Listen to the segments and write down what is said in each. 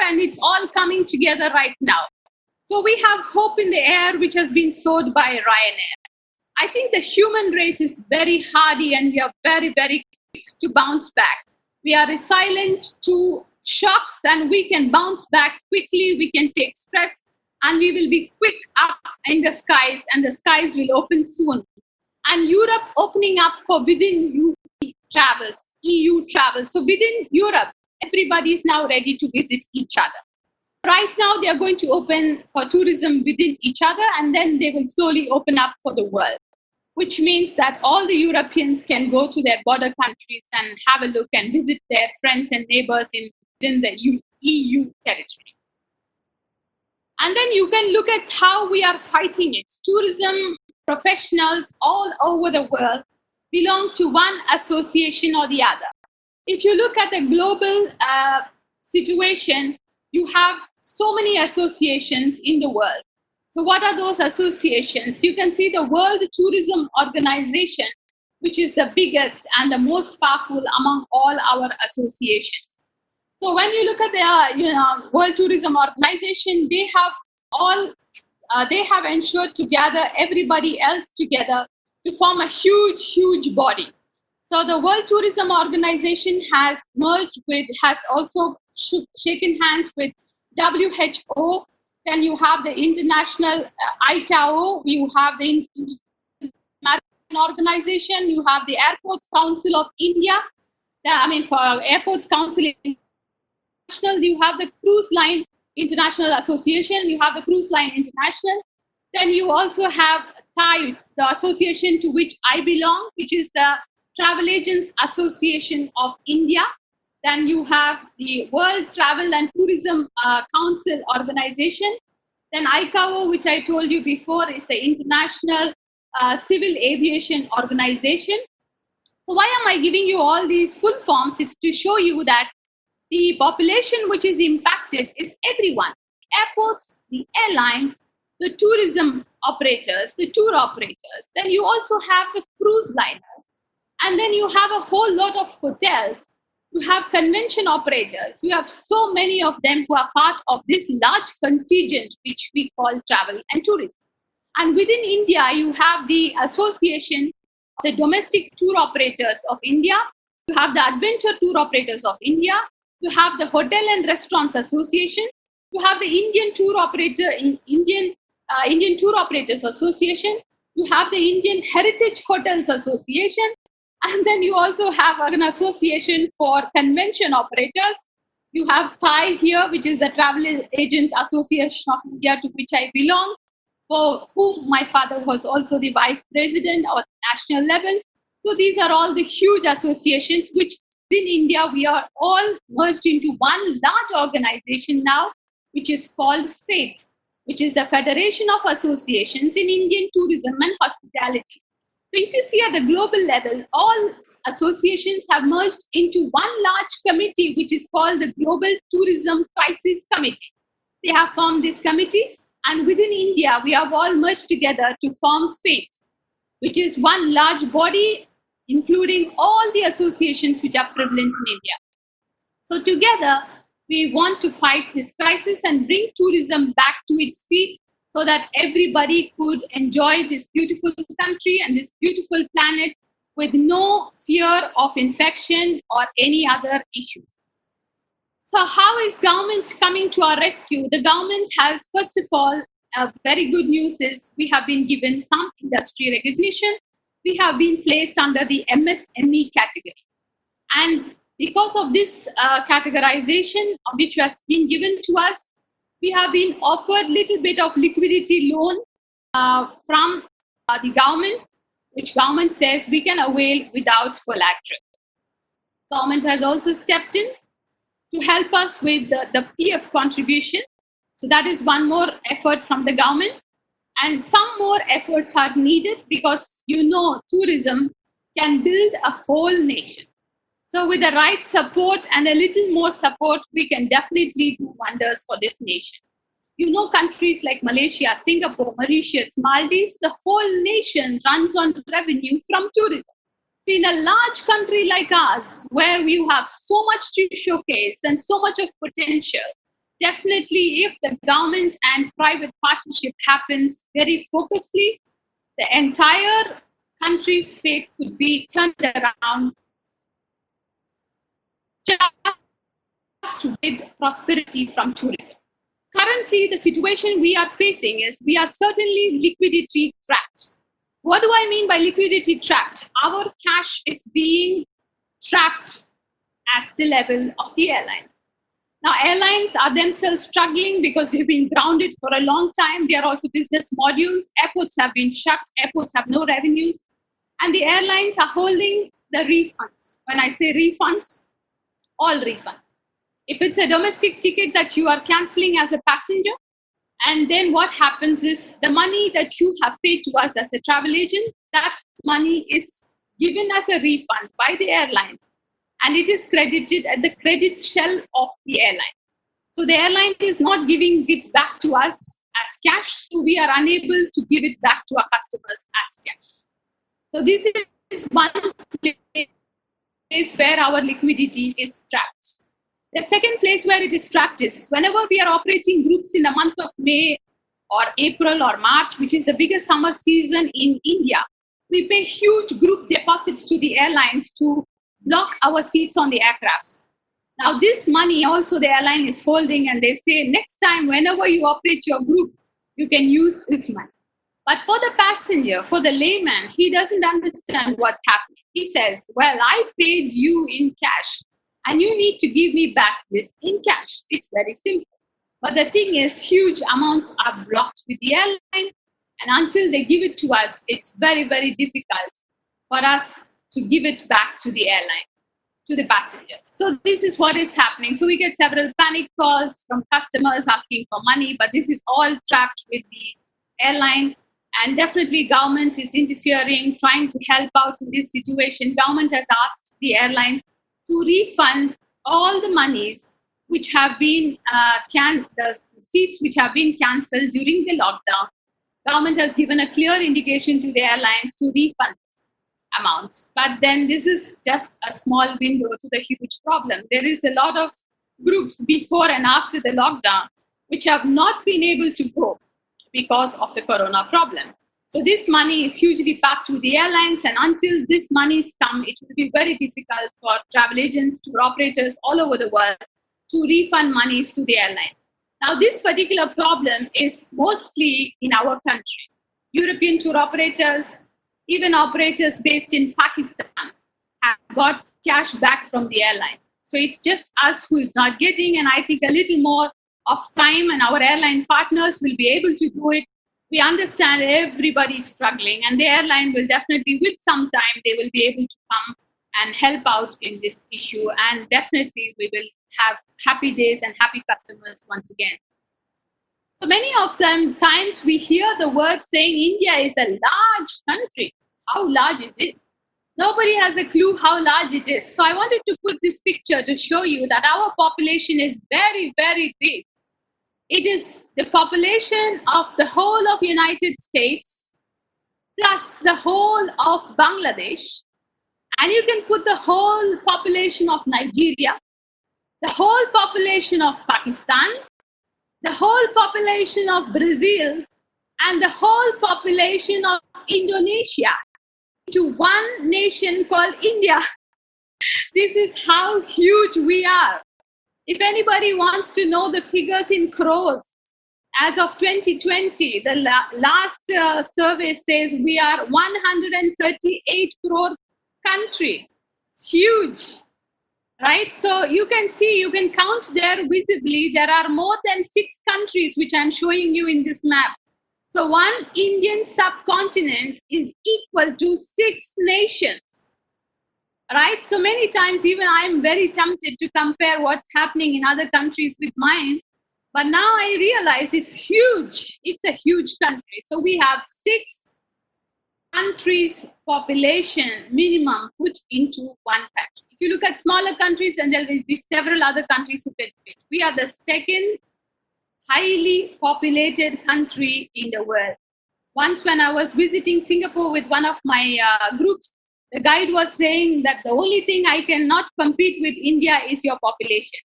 and it's all coming together right now. So we have hope in the air, which has been sowed by Ryanair. I think the human race is very hardy, and we are very, very quick to bounce back. We are resilient to shocks, and we can bounce back quickly. We can take stress, and we will be quick up in the skies, and the skies will open soon. And Europe opening up for within EU travels. So within Europe, everybody is now ready to visit each other. Right now, they are going to open for tourism within each other, and then they will slowly open up for the world, which means that all the Europeans can go to their border countries and have a look and visit their friends and neighbors within the EU territory. And then you can look at how we are fighting it. Tourism professionals all over the world belong to one association or the other. If you look at the global situation, you have so many associations in the world. So what are those associations? You can see the World Tourism Organization, which is the biggest and the most powerful among all our associations. So when you look at the World Tourism Organization, they have ensured to gather everybody else together to form a huge, huge body. So the World Tourism Organization has also shaken hands with WHO. Then you have the international ICAO, you have the Maritime Organization, you have the Airports Council of India. For Airports Council International, you have the Cruise Line International Association, you have the Cruise Line International. Then you also have TAI, the association to which I belong, which is the Travel Agents Association of India. Then you have the World Travel and Tourism Council Organization. Then ICAO, which I told you before, is the International Civil Aviation Organization. So why am I giving you all these full forms? It's to show you that the population which is impacted is everyone. Airports, the airlines, the tourism operators, the tour operators. Then you also have the cruise liners. And then you have a whole lot of hotels. You have convention operators. You have so many of them who are part of this large contingent, which we call travel and tourism. And within India, you have the Association of the Domestic Tour Operators of India. You have the Adventure Tour Operators of India. You have the Hotel and Restaurants Association. You have the Indian Tour Operators Association. You have the Indian Heritage Hotels Association. And then you also have an association for convention operators. You have TAI here, which is the Travel Agents Association of India, to which I belong, for whom my father was also the vice president at national level. So these are all the huge associations, which in India, we are all merged into one large organization now, which is called FAITH, which is the Federation of Associations in Indian Tourism and Hospitality. So if you see at the global level, all associations have merged into one large committee, which is called the Global Tourism Crisis Committee. They have formed this committee, and within India, we have all merged together to form FAITH, which is one large body, including all the associations which are prevalent in India. So together, we want to fight this crisis and bring tourism back to its feet, so that everybody could enjoy this beautiful country and this beautiful planet with no fear of infection or any other issues. So how is government coming to our rescue? The government has, first of all, very good news is we have been given some industry recognition. We have been placed under the MSME category. And because of this categorization, which has been given to us, we have been offered little bit of liquidity loan from the government, which government says we can avail without collateral. Government has also stepped in to help us with the PF contribution. So that is one more effort from the government. And some more efforts are needed because, tourism can build a whole nation. So with the right support and a little more support, we can definitely do wonders for this nation. Countries like Malaysia, Singapore, Mauritius, Maldives, the whole nation runs on revenue from tourism. So in a large country like ours, where we have so much to showcase and so much of potential, definitely, if the government and private partnership happens very focusedly, the entire country's fate could be turned around just with prosperity from tourism. Currently, the situation we are facing is we are certainly liquidity trapped. What do I mean by liquidity trapped? Our cash is being trapped at the level of the airlines. Now, airlines are themselves struggling because they've been grounded for a long time. They are also business modules. Airports have been shut. Airports have no revenues. And the airlines are holding the refunds. When I say refunds, all refunds. If it's a domestic ticket that you are canceling as a passenger, and then what happens is the money that you have paid to us as a travel agent, that money is given as a refund by the airlines, and it is credited at the credit shell of the airline. So the airline is not giving it back to us as cash, so we are unable to give it back to our customers as cash. So this is one place where our liquidity is trapped. The second place where it is trapped is whenever we are operating groups in the month of May or April or March, which is the biggest summer season in India, we pay huge group deposits to the airlines to block our seats on the aircrafts. Now, this money also the airline is holding, and they say next time, whenever you operate your group, you can use this money. But for the passenger, for the layman, he doesn't understand what's happening. He says, well, I paid you in cash, and you need to give me back this in cash. It's very simple. But the thing is, huge amounts are blocked with the airline, and until they give it to us, it's very, very difficult for us to give it back to the airline, to the passengers. So this is what is happening. So we get several panic calls from customers asking for money, but this is all trapped with the airline. And definitely government is interfering, trying to help out in this situation. Government has asked the airlines to refund all the monies which have been the seats which have been cancelled during the lockdown. Government has given a clear indication to the airlines to refund amounts. But then this is just a small window to the huge problem. There is a lot of groups before and after the lockdown which have not been able to go because of the corona problem. So this money is hugely packed with the airlines, and until this monies come, it will be very difficult for travel agents, tour operators all over the world to refund monies to the airline. Now, this particular problem is mostly in our country. European tour operators, even operators based in Pakistan, have got cash back from the airline. So it's just us who is not getting, and I think a little more of time and our airline partners will be able to do it. We understand everybody is struggling, and the airline will definitely, with some time, they will be able to come and help out in this issue, and definitely we will have happy days and happy customers once again. So many of them times we hear the word saying India is a large country. How large is it? Nobody has a clue how large it is. So I wanted to put this picture to show you that our population is very, very big. It is the population of the whole of United States plus the whole of Bangladesh. And you can put the whole population of Nigeria, the whole population of Pakistan, the whole population of Brazil, and the whole population of Indonesia into one nation called India. This is how huge we are. If anybody wants to know the figures in crores, as of 2020, the last survey says we are 138 crore country. It's huge, right? So you can see, you can count there visibly, there are more than 6 countries which I'm showing you in this map. So one Indian subcontinent is equal to 6 nations. Right? So many times, even I'm very tempted to compare what's happening in other countries with mine. But now I realize it's huge. It's a huge country. So we have 6 countries' population minimum put into one country. If you look at smaller countries, then there will be several other countries who can fit. We are the second highly populated country in the world. Once when I was visiting Singapore with one of my groups, the guide was saying that the only thing I cannot compete with India is your population.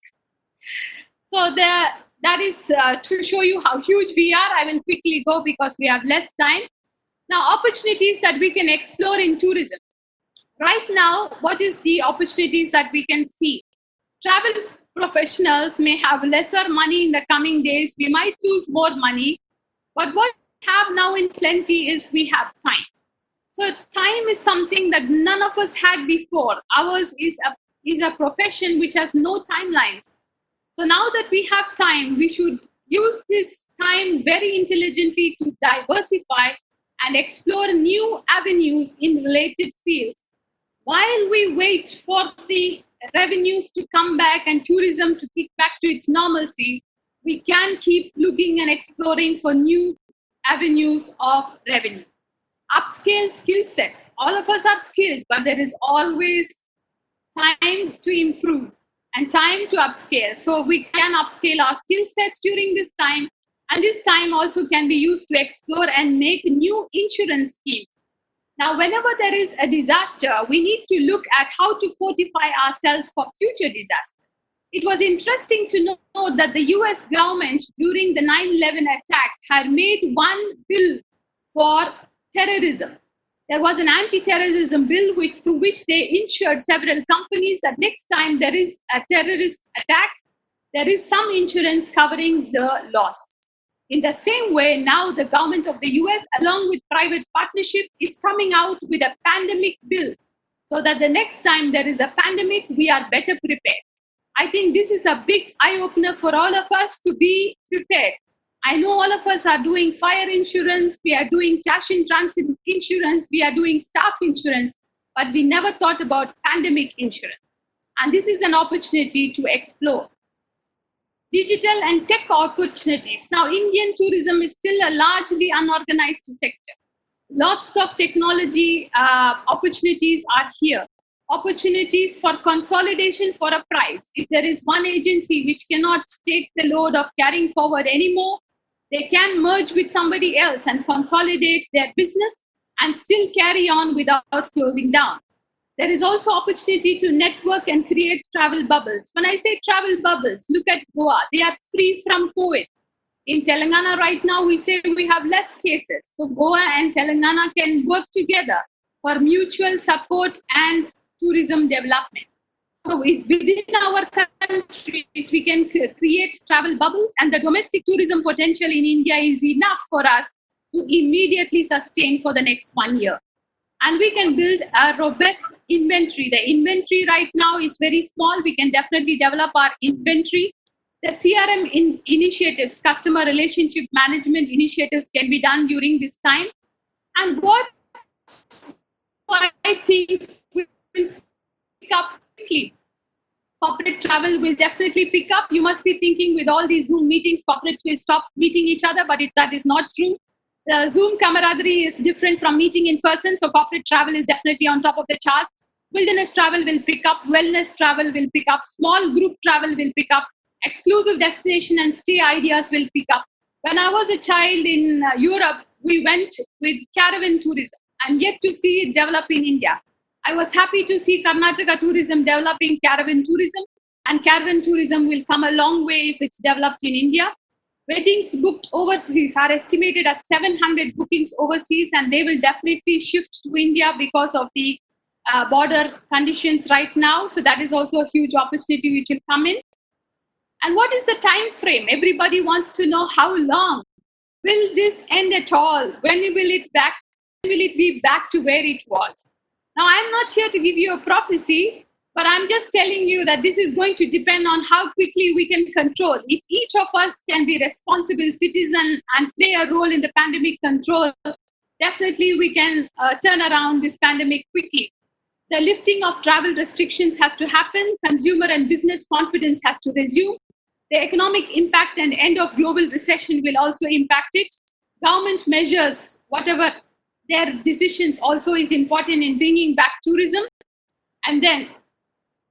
So the that is to show you how huge we are. I will quickly go because we have less time. Now, opportunities that we can explore in tourism. Right now, what is the opportunities that we can see? Travel professionals may have lesser money in the coming days. We might lose more money. But what we have now in plenty is we have time. So time is something that none of us had before. Ours is a profession which has no timelines. So now that we have time, we should use this time very intelligently to diversify and explore new avenues in related fields. While we wait for the revenues to come back and tourism to kick back to its normalcy, we can keep looking and exploring for new avenues of revenue. Upscale skill sets. All of us are skilled, but there is always time to improve and time to upscale. So we can upscale our skill sets during this time. And this time also can be used to explore and make new insurance schemes. Now, whenever there is a disaster, we need to look at how to fortify ourselves for future disasters. It was interesting to know that the US government during the 9/11 attack had made one bill for terrorism. There was an anti-terrorism bill through which they insured several companies that next time there is a terrorist attack, there is some insurance covering the loss. In the same way, now the government of the US, along with private partnership, is coming out with a pandemic bill so that the next time there is a pandemic, we are better prepared. I think this is a big eye-opener for all of us to be prepared. I know all of us are doing fire insurance, we are doing cash in transit insurance, we are doing staff insurance, but we never thought about pandemic insurance. And this is an opportunity to explore. Digital and tech opportunities. Now, Indian tourism is still a largely unorganized sector. Lots of technology opportunities are here. Opportunities for consolidation for a price. If there is one agency which cannot take the load of carrying forward anymore, they can merge with somebody else and consolidate their business and still carry on without closing down. There is also opportunity to network and create travel bubbles. When I say travel bubbles, look at Goa. They are free from COVID. In Telangana right now, we say we have less cases. So Goa and Telangana can work together for mutual support and tourism development. So within our countries, we can create travel bubbles, and the domestic tourism potential in India is enough for us to immediately sustain for the next 1 year. And we can build a robust inventory. The inventory right now is very small. We can definitely develop our inventory. The CRM initiatives, customer relationship management initiatives, can be done during this time. And what I think will pick up quickly. Corporate travel will definitely pick up. You must be thinking with all these Zoom meetings, corporates will stop meeting each other, but that is not true. The Zoom camaraderie is different from meeting in person, so corporate travel is definitely on top of the chart. Wilderness travel will pick up, wellness travel will pick up, small group travel will pick up, exclusive destination and stay ideas will pick up. When I was a child in Europe, we went with caravan tourism. I'm yet to see it develop in India. I was happy to see Karnataka tourism developing caravan tourism, and caravan tourism will come a long way if it's developed in India. Weddings booked overseas are estimated at 700 bookings overseas, and they will definitely shift to India because of the border conditions right now. So that is also a huge opportunity which will come in. And what is the time frame? Everybody wants to know how long will this end at all? When will it be back to where it was? Now, I'm not here to give you a prophecy, but I'm just telling you that this is going to depend on how quickly we can control. If each of us can be responsible citizen and play a role in the pandemic control, definitely we can turn around this pandemic quickly. The lifting of travel restrictions has to happen. Consumer and business confidence has to resume. The economic impact and end of global recession will also impact it. Government measures, whatever their decisions, also is important in bringing back tourism. And then,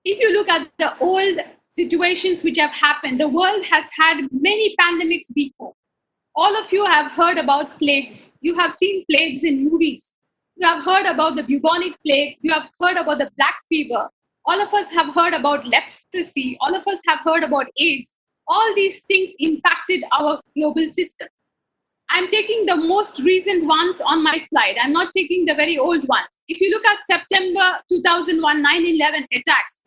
if you look at the old situations which have happened, the world has had many pandemics before. All of you have heard about plagues. You have seen plagues in movies. You have heard about the bubonic plague. You have heard about the black fever. All of us have heard about leprosy. All of us have heard about AIDS. All these things impacted our global systems. I'm taking the most recent ones on my slide. I'm not taking the very old ones. If you look at September 2001 9/11 attacks,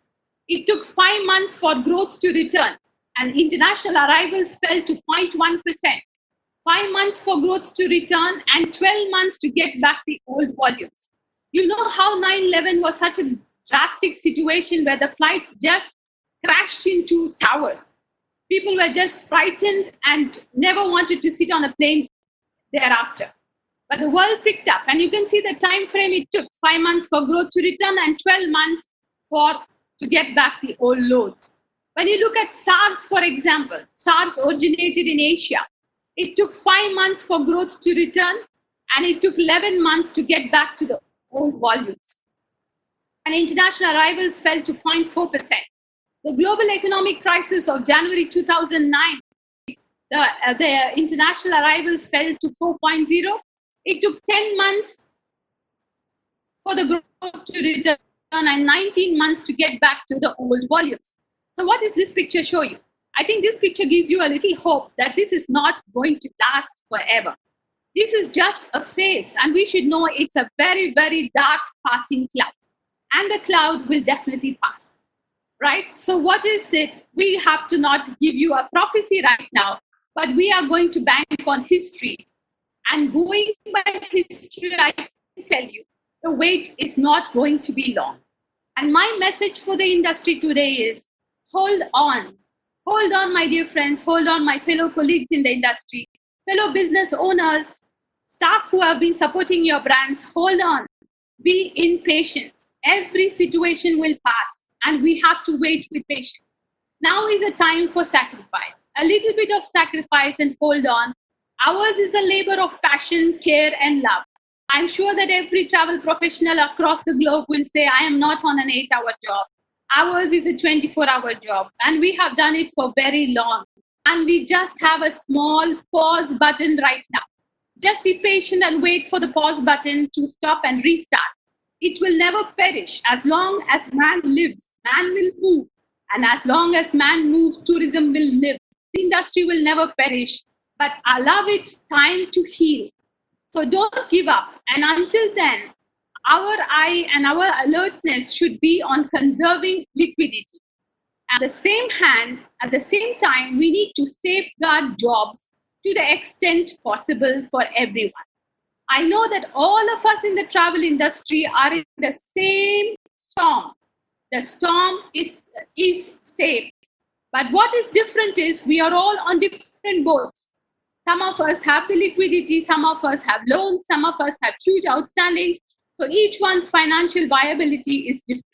it took 5 months for growth to return, and international arrivals fell to 0.1%. 5 months for growth to return, and 12 months to get back the old volumes. You know how 9/11 was such a drastic situation where the flights just crashed into towers. People were just frightened and never wanted to sit on a plane thereafter. But the world picked up, and you can see the time frame it took: 5 months for growth to return and 12 months for to get back the old loads. When you look at SARS, for example, SARS originated in Asia. It took 5 months for growth to return, and it took 11 months to get back to the old volumes. And international arrivals fell to 0.4%. The global economic crisis of January 2009, the international arrivals fell to 4.0. It took 10 months for the growth to return and 19 months to get back to the old volumes. So what does this picture show you? I think this picture gives you a little hope that this is not going to last forever. This is just a phase, and we should know it's a very, very dark passing cloud. And the cloud will definitely pass, right? So what is it? We have to not give you a prophecy right now, but we are going to bank on history. And going by history, I can tell you, the wait is not going to be long. And my message for the industry today is, hold on. Hold on, my dear friends. Hold on, my fellow colleagues in the industry, fellow business owners, staff who have been supporting your brands. Hold on. Be in patience. Every situation will pass, and we have to wait with patience. Now is a time for sacrifice. A little bit of sacrifice and hold on. Ours is a labor of passion, care, and love. I'm sure that every travel professional across the globe will say, I am not on an 8-hour job. Ours is a 24-hour job, and we have done it for very long. And we just have a small pause button right now. Just be patient and wait for the pause button to stop and restart. It will never perish. As long as man lives, man will move. And as long as man moves, tourism will live. The industry will never perish, but allow it time to heal. So don't give up. And until then, our eye and our alertness should be on conserving liquidity. At the same time, we need to safeguard jobs to the extent possible for everyone. I know that all of us in the travel industry are in the same storm. The storm is safe. But what is different is we are all on different boats. Some of us have the liquidity, some of us have loans, some of us have huge outstandings. So each one's financial viability is different.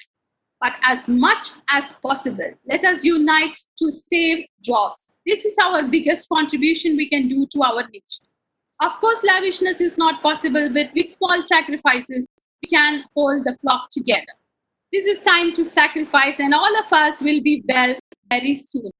But as much as possible, let us unite to save jobs. This is our biggest contribution we can do to our nation. Of course, lavishness is not possible, but with small sacrifices, we can hold the flock together. This is time to sacrifice, and all of us will be well very soon.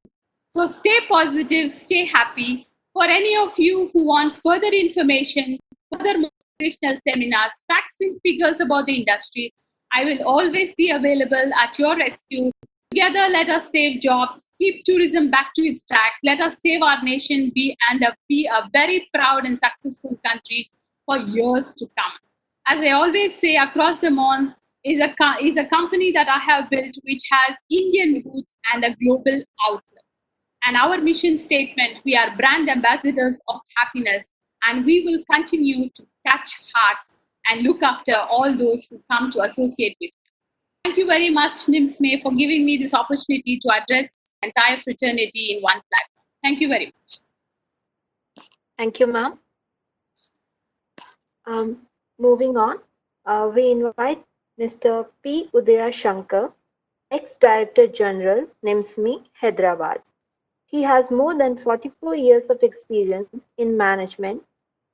So stay positive, stay happy. For any of you who want further information, further motivational seminars, facts and figures about the industry, I will always be available at your rescue. Together, let us save jobs, keep tourism back to its track. Let us save our nation, be a very proud and successful country for years to come. As I always say, Across the Mon is a company that I have built which has Indian roots and a global outlook. And our mission statement, we are brand ambassadors of happiness, and we will continue to touch hearts and look after all those who come to associate with us. Thank you very much, ni-msme, for giving me this opportunity to address the entire fraternity in one platform. Thank you very much. Thank you, ma'am. Moving on, we invite Mr. P. Udaya Shankar, ex-Director General, ni-msme, Hyderabad. He has more than 44 years of experience in management.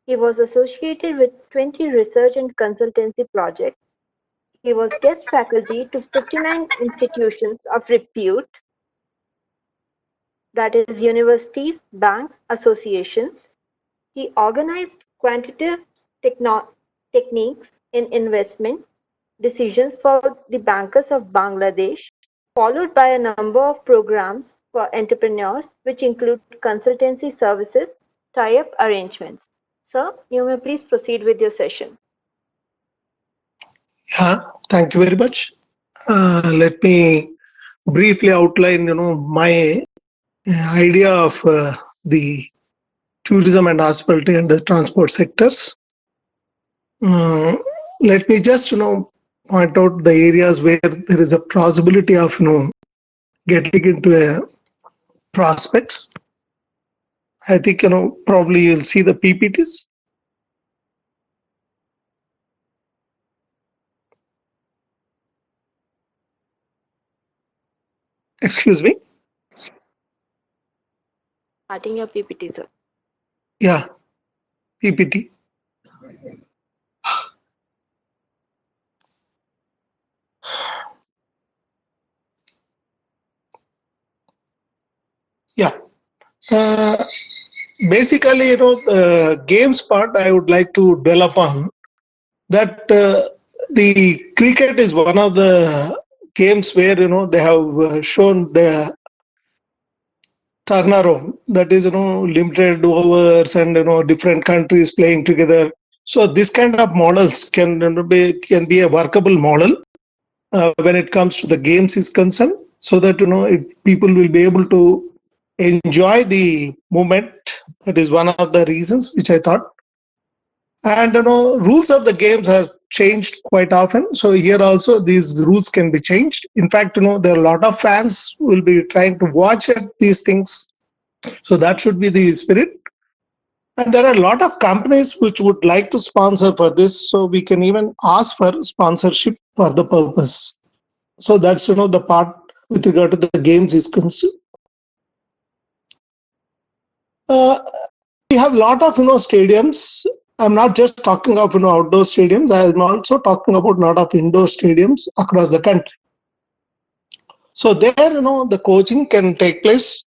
He was associated with 20 research and consultancy projects. He was guest faculty to 59 institutions of repute, that is universities, banks, associations. He organized quantitative techniques in investment decisions for the bankers of Bangladesh, followed by a number of programs for entrepreneurs, which include consultancy services, tie-up arrangements. Sir, you may please proceed with your session. Yeah, thank you very much. Let me briefly outline, my idea of the tourism and hospitality and the transport sectors. Uh, Let me just, point out the areas where there is a possibility of, getting into a prospects. I think, probably you'll see the PPTs. Excuse me. Starting your PPT, sir. Yeah, PPT. Yeah. Uh, Basically, the games part I would like to dwell upon that the cricket is one of the games where they have shown the turnaround, that is limited overs and different countries playing together. So this kind of models can be a workable model when it comes to the games is concerned, so that people will be able to enjoy the moment. That is one of the reasons which I thought. And rules of the games are changed quite often. So here also these rules can be changed. In fact, there are a lot of fans who will be trying to watch at these things. So that should be the spirit. And there are a lot of companies which would like to sponsor for this. So we can even ask for sponsorship for the purpose. So that's the part with regard to the games is concerned. Uh, we have a lot of stadiums. I'm not just talking of outdoor stadiums. I'm also talking about a lot of indoor stadiums across the country. So there the coaching can take place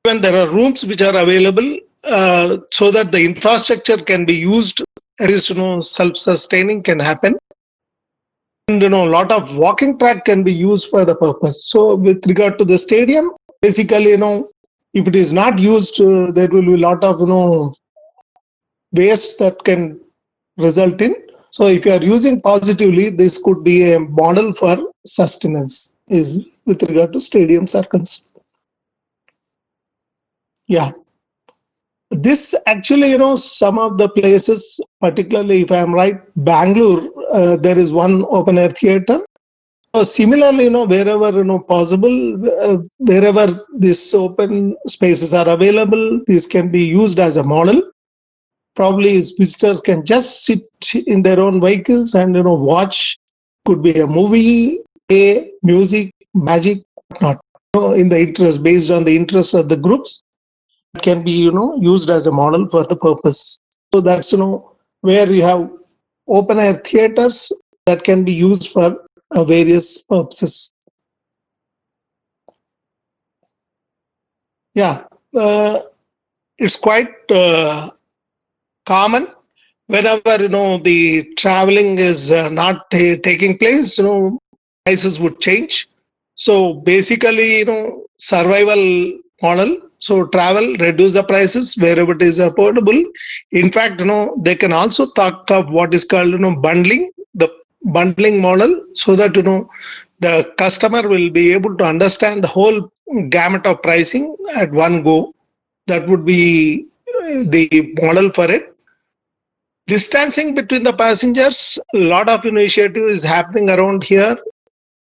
when there are rooms which are available, so that the infrastructure can be used. At least self-sustaining can happen, and a lot of walking track can be used for the purpose. So with regard to the stadium, basically if it is not used, there will be a lot of waste that can result in. So if you are using positively, this could be a model for sustenance is with regard to stadiums are concerned. Yeah. This actually, some of the places, particularly if I'm right, Bangalore, there is one open air theater. So similarly, wherever possible, wherever these open spaces are available, this can be used as a model. Probably visitors can just sit in their own vehicles and watch. Could be a movie, a music, magic, whatnot. In the interest, based on the interest of the groups, can be used as a model for the purpose. So that's where you have open air theaters that can be used for various purposes. Yeah, it's quite common whenever the traveling is not taking place. Prices would change. So basically, survival model. So travel, reduce the prices wherever it is affordable. In fact, they can also talk of what is called, bundling, the bundling model, so that, the customer will be able to understand the whole gamut of pricing at one go. That would be the model for it. Distancing between the passengers, a lot of initiative is happening around here.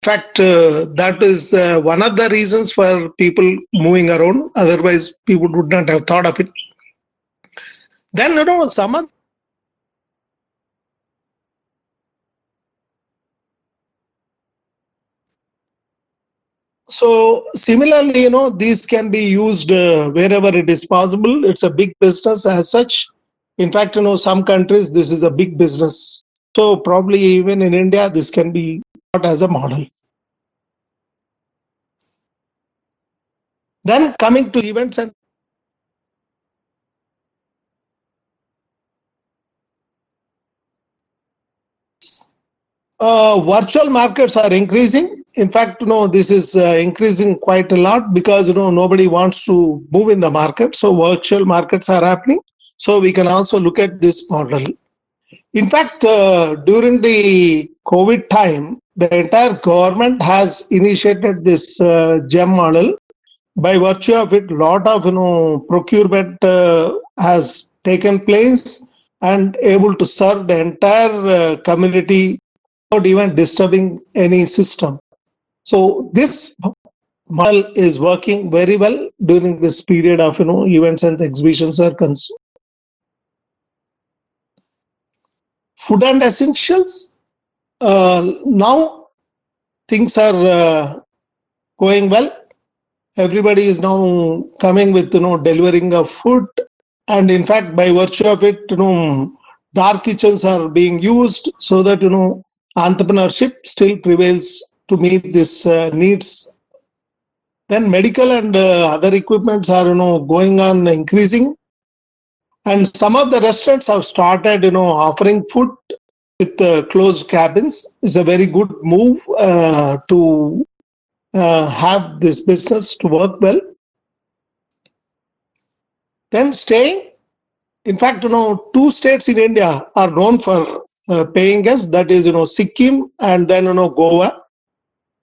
In fact, that is one of the reasons for people moving around. Otherwise, people would not have thought of it. Then, some of so similarly, these can be used wherever it is possible. It's a big business as such. In fact, some countries, this is a big business. So probably even in India, this can be thought as a model. Then coming to events and virtual markets are increasing. In fact, this is increasing quite a lot because, nobody wants to move in the market. So virtual markets are happening. So we can also look at this model. In fact, during the COVID time, the entire government has initiated this GEM model. By virtue of it, lot of procurement has taken place and able to serve the entire community without even disturbing any system. So this model is working very well during this period of events and exhibitions are concerned. Food and essentials. Now things are going well. Everybody is now coming with delivering of food, and in fact, by virtue of it, dark kitchens are being used so that entrepreneurship still prevails to meet this needs. Then medical and other equipments are going on increasing, and some of the restaurants have started offering food with closed cabins. Is a very good move to have this business to work well. Then staying. In fact, two states in India are known for paying guests. That is, Sikkim and then Goa.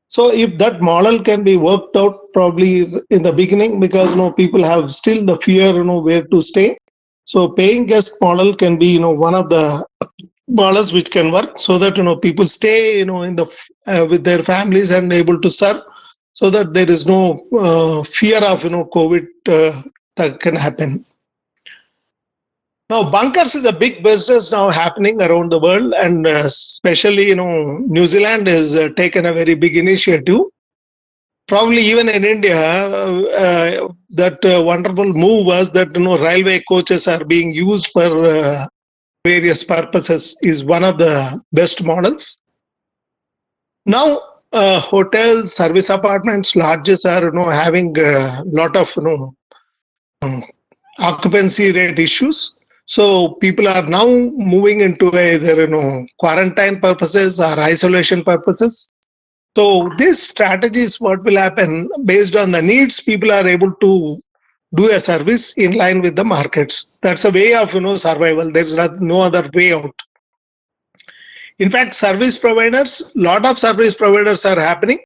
So if that model can be worked out probably in the beginning, because people have still the fear where to stay. So paying guest model can be one of the models which can work, so that people stay in the with their families and able to serve, so that there is no fear of COVID that can happen. Now, bunkers is a big business now happening around the world, and especially, New Zealand has taken a very big initiative. Probably even in India, that wonderful move was that, railway coaches are being used for various purposes is one of the best models. Now, hotels, service apartments, lodges are, having a lot of, occupancy rate issues. So people are now moving into either quarantine purposes or isolation purposes. So this strategy is what will happen based on the needs. People are able to do a service in line with the markets. That's a way of survival. There's no other way out. In fact, service providers, lot of service providers are happening.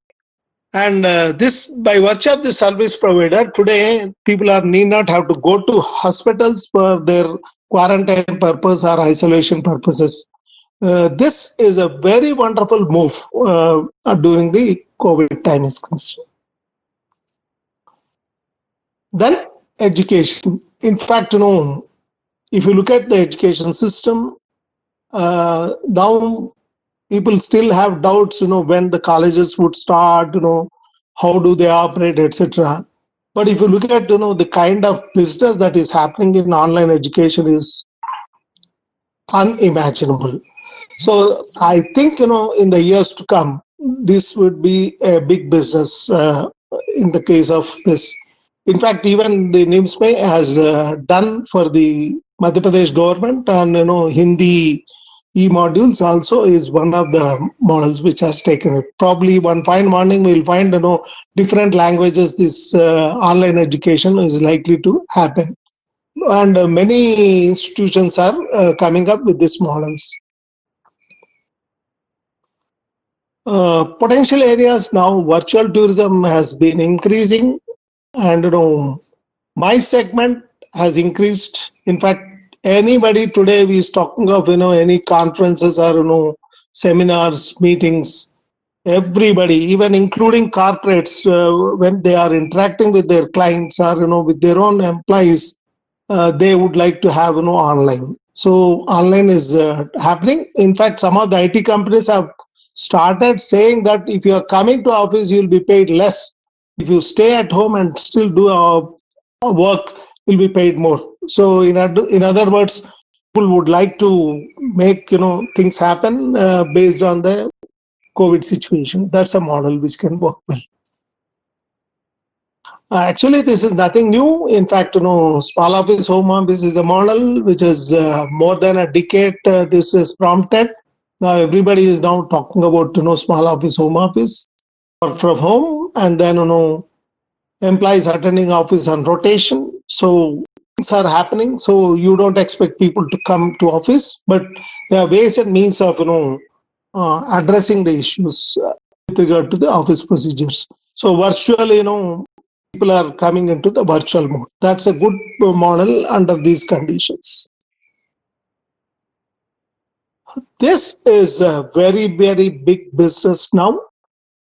And this, by virtue of the service provider, today people need not have to go to hospitals for their quarantine purpose or isolation purposes. This is a very wonderful move during the COVID time is concerned. Then education. In fact, if you look at the education system, now people still have doubts, when the colleges would start, how do they operate, etc. But if you look at, the kind of business that is happening in online education is unimaginable. So I think, in the years to come, this would be a big business in the case of this. In fact, even the ni-msme has done for the Madhya Pradesh government, and Hindi e-modules also is one of the models which has taken it. Probably one fine morning we'll find different languages. This online education is likely to happen, and many institutions are coming up with these models. Potential areas now, virtual tourism has been increasing, and my segment has increased. In fact, anybody today is talking of any conferences or seminars, meetings. Everybody, even including corporates, when they are interacting with their clients or with their own employees, they would like to have online. So online is happening. In fact, some of the IT companies have started saying that if you are coming to office, you'll be paid less. If you stay at home and still do work, you'll be paid more. So in other words, people would like to make things happen based on the COVID situation. That's a model which can work well. Actually, this is nothing new. In fact, small office, home office is a model which is more than a decade. This is prompted. Now everybody is now talking about small office, home office. work from home, and then employees attending office on rotation. So things are happening. So you don't expect people to come to office, but there are ways and means of addressing the issues with regard to the office procedures. So virtually, people are coming into the virtual mode. That's a good model under these conditions. This is a very, very big business now.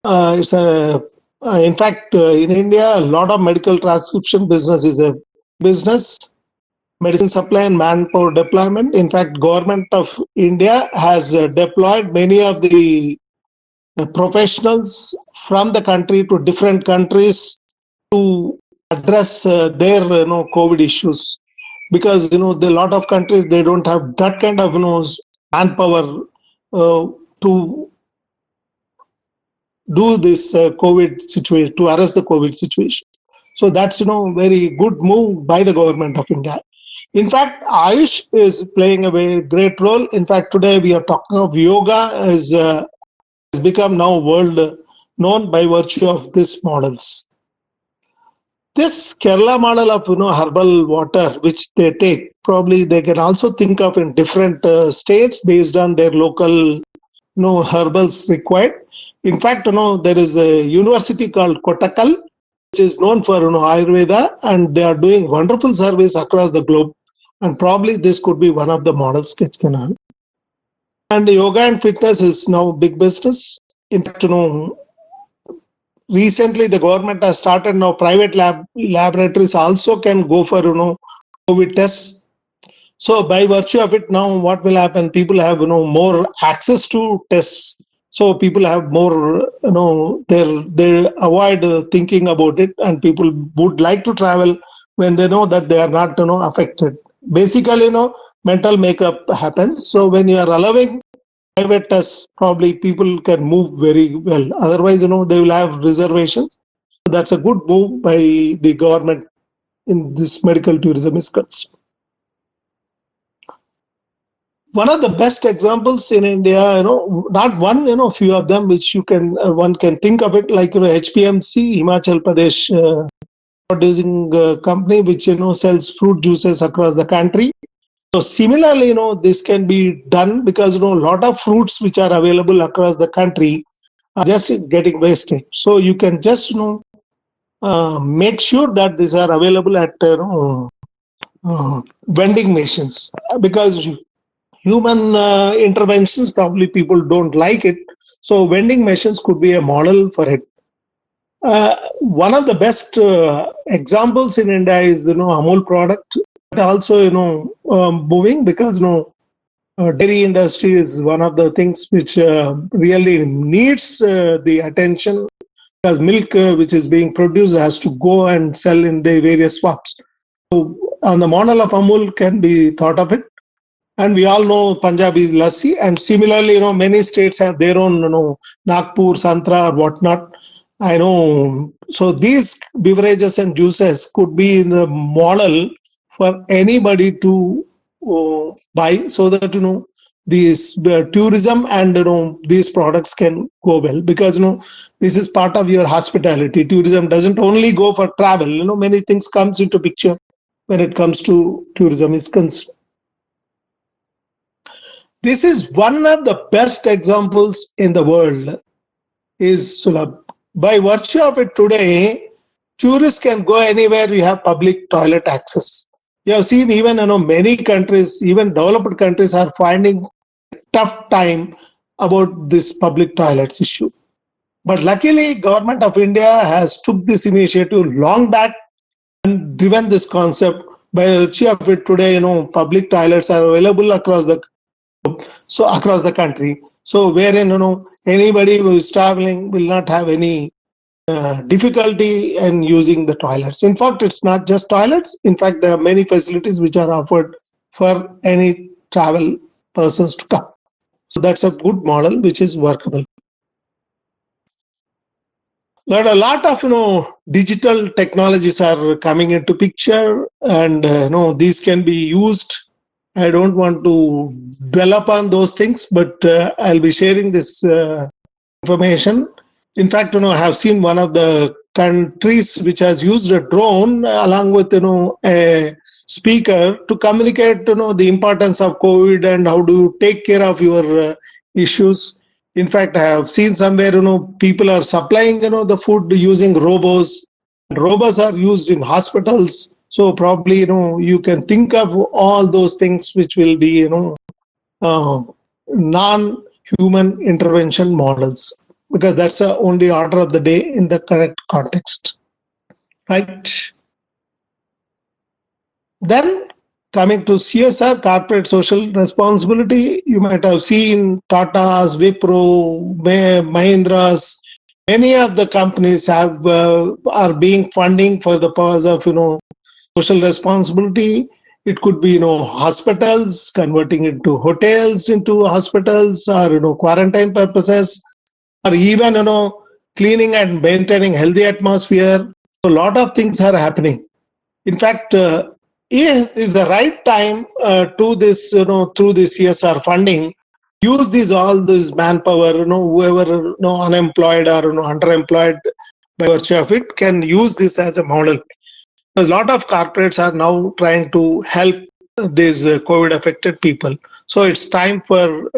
It's a, in fact, in India, a lot of medical transcription business is a business, medicine supply and manpower deployment. In fact, government of India has deployed many of the professionals from the country to different countries to address their COVID issues, because the lot of countries, they don't have that kind of manpower to do this COVID situation, to arrest the COVID situation. So that's very good move by the government of India. In fact, Ayush is playing a very great role. In fact, today we are talking of yoga has become now world known by virtue of these models. This Kerala model of herbal water which they take, probably they can also think of in different states based on their local herbals required. In fact, there is a university called Kottakkal, which is known for Ayurveda, and they are doing wonderful service across the globe. And probably this could be one of the models which can have. And yoga and fitness is now big business. In fact, recently the government has started now private laboratories also can go for COVID tests. So by virtue of it, now what will happen? People have more access to tests. So people have more they avoid thinking about it, and people would like to travel when they know that they are not affected. Basically, mental makeup happens. So when you are allowing private tests, probably people can move very well. Otherwise, they will have reservations. So that's a good move by the government in this medical tourism is concerned. One of the best examples in India, not one, few of them, which you can one can think of it, like HPMC, Himachal Pradesh producing company, which sells fruit juices across the country. So similarly, this can be done because a lot of fruits which are available across the country are just getting wasted. So you can just make sure that these are available at vending machines, because human interventions, probably people don't like it. So vending machines could be a model for it. One of the best examples in India is Amul product, but also moving, because dairy industry is one of the things which really needs the attention, because milk which is being produced has to go and sell in the various farms. So on the model of Amul can be thought of it. And we all know Punjabi lassi, and similarly, many states have their own, Nagpur, Santra, or whatnot. I know. So these beverages and juices could be in the model for anybody to buy, so that these tourism and these products can go well, because this is part of your hospitality. Tourism doesn't only go for travel. Many things comes into picture when it comes to tourism is concerned. This is one of the best examples in the world, is Sulabh. By virtue of it today, tourists can go anywhere you have public toilet access. You have seen even many countries, even developed countries, are finding a tough time about this public toilets issue. But luckily, government of India has took this initiative long back and driven this concept. By virtue of it today, public toilets are available across the country, so wherein anybody who is traveling will not have any difficulty in using the toilets. In fact, it's not just toilets. In fact, there are many facilities which are offered for any travel persons to come. So that's a good model which is workable. But a lot of digital technologies are coming into picture, and these can be used. I don't want to dwell upon those things, but I'll be sharing this information. In fact, I have seen one of the countries which has used a drone along with a speaker to communicate the importance of COVID and how to take care of your issues. In fact, I have seen somewhere people are supplying the food using robots. Robots are used in hospitals, so probably you can think of all those things which will be uh, non-human intervention models, because that's the only order of the day in the correct context, right? Then coming to CSR, corporate social responsibility, you might have seen Tata's, Wipro, Mahindras. Many of the companies have are being funding for the purpose of social responsibility. It could be hospitals, converting into hotels into hospitals, or quarantine purposes, or even cleaning and maintaining healthy atmosphere. So a lot of things are happening. In fact, is the right time to this through this CSR funding, use this all this manpower, whoever unemployed or underemployed, by virtue of it, can use this as a model. A lot of corporates are now trying to help these COVID affected people. So it's time for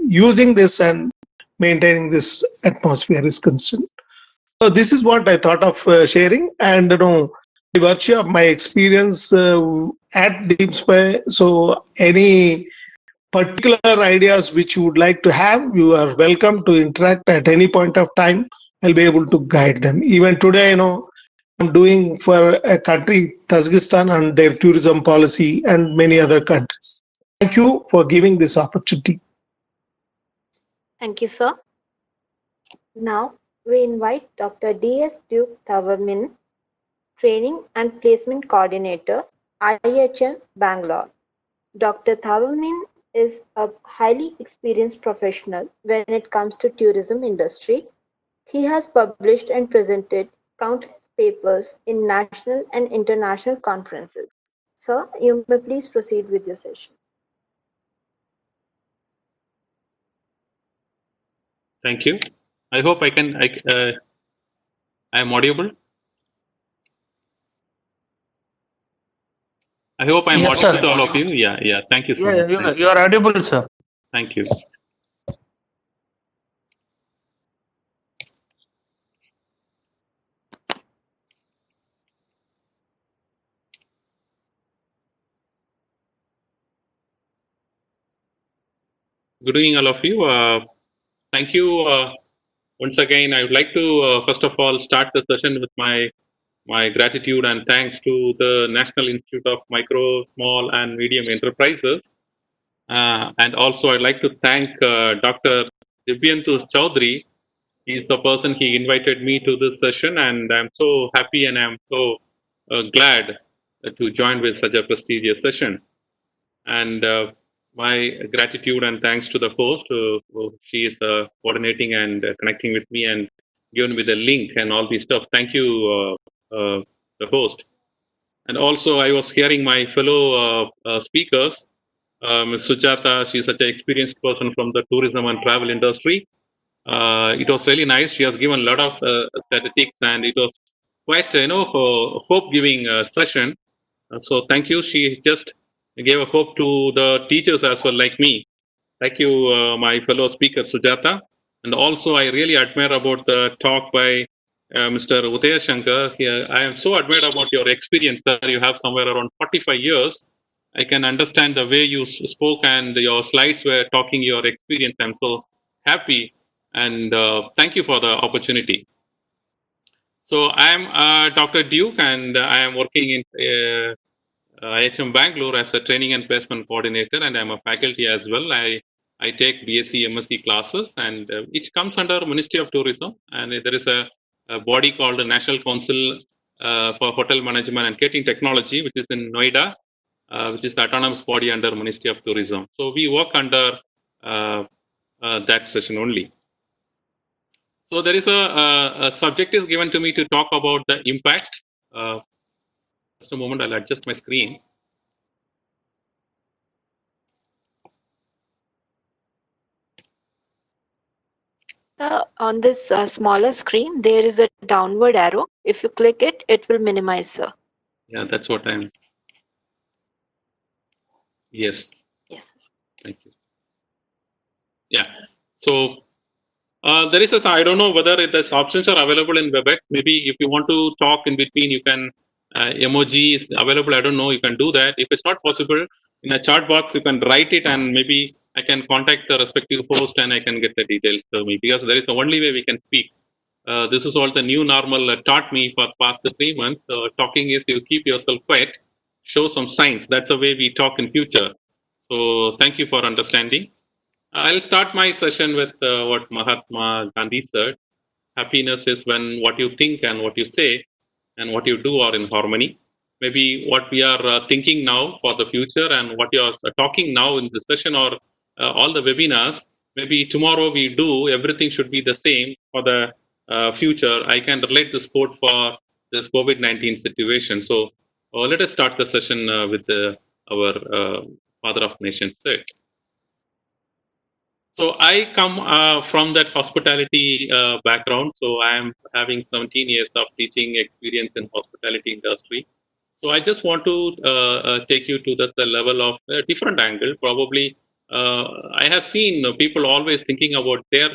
using this and maintaining this atmosphere is concerned. So this is what I thought of sharing, and by virtue of my experience at ni-msme, so any particular ideas which you would like to have, you are welcome to interact at any point of time. I'll be able to guide them. Even today, I'm doing for a country, Tajikistan, and their tourism policy, and many other countries. Thank you for giving this opportunity. Thank you, sir. Now, we invite Dr. D.S. Duke Thavarmin, Training and Placement Coordinator, IHM Bangalore. Dr. Thavarmin is a highly experienced professional when it comes to tourism industry. He has published and presented countless papers in national and international conferences. Sir, you may please proceed with your session. Thank you. I hope I am audible. I hope I am Yes, audible sir. to all of you. Yeah. Thank you so much. You are audible, sir. Thank you. Good evening, all of you. Thank you once again. I would like to first of all start the session with my gratitude and thanks to the National Institute of Micro, Small, and Medium Enterprises, and also I'd like to thank Dr. Divyantu Chaudhary. He's the person he invited me to this session, and I'm so happy and I'm so glad to join with such a prestigious session. And my gratitude and thanks to the host. She is coordinating and connecting with me and given me the link and all this stuff. Thank you, the host. And also, I was hearing my fellow speakers, Ms. Sujata. She's such an experienced person from the tourism and travel industry. It was really nice. She has given a lot of statistics, and it was quite hope-giving session. So thank you. She just gave a hope to the teachers as well, like me. Thank you, my fellow speaker Sujata. And also, I really admire about the talk by Mr. Udaya Shankar. I am so admired about your experience, sir. You have somewhere around 45 years. I can understand the way you spoke and your slides were talking your experience. I'm so happy, and thank you for the opportunity. So I'm Dr. Duke, and I am working in IHM Bangalore as a training and placement coordinator, and I'm a faculty as well. I take BSc, MSc classes, and which comes under Ministry of Tourism, and there is a body called the National Council for Hotel Management and Catering Technology, which is in Noida, which is the autonomous body under Ministry of Tourism. So we work under that session only. So there is a subject is given to me to talk about the impact. Just a moment, I'll adjust my screen. On this smaller screen, there is a downward arrow. If you click it, it will minimize, sir. Yeah, that's what I'm. Yes. Yes. Thank you. Yeah. So there is a. I don't know whether these options are available in WebEx. Maybe if you want to talk in between, you can. Emoji is available. I don't know. You can do that. If it's not possible, in a chat box, you can write it, and maybe I can contact the respective host and I can get the details to me, because there is the only way we can speak. This is what the new normal taught me for past 3 months. Talking is you keep yourself quiet, show some signs. That's the way we talk in future. So thank you for understanding. I'll start my session with what Mahatma Gandhi said. Happiness is when what you think and what you say and what you do are in harmony. Maybe what we are thinking now for the future and what you are talking now in this session or all the webinars, maybe tomorrow we do, everything should be the same for the future. I can relate this quote for this COVID-19 situation. So let us start the session with our Father of Nations said. So I come from that hospitality background. So I am having 17 years of teaching experience in hospitality industry. So I just want to take you to the level of a different angle. Probably I have seen people always thinking about their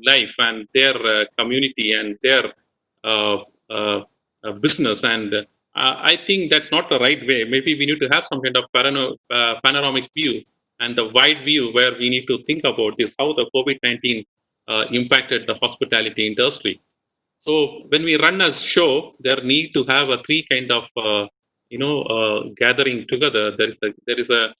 life and their community and their uh, uh, business. And I think that's not the right way. Maybe we need to have some kind of panoramic view and the wide view where we need to think about is how the COVID-19 impacted the hospitality industry. So when we run a show, there need to have a three kind of gathering together. There is a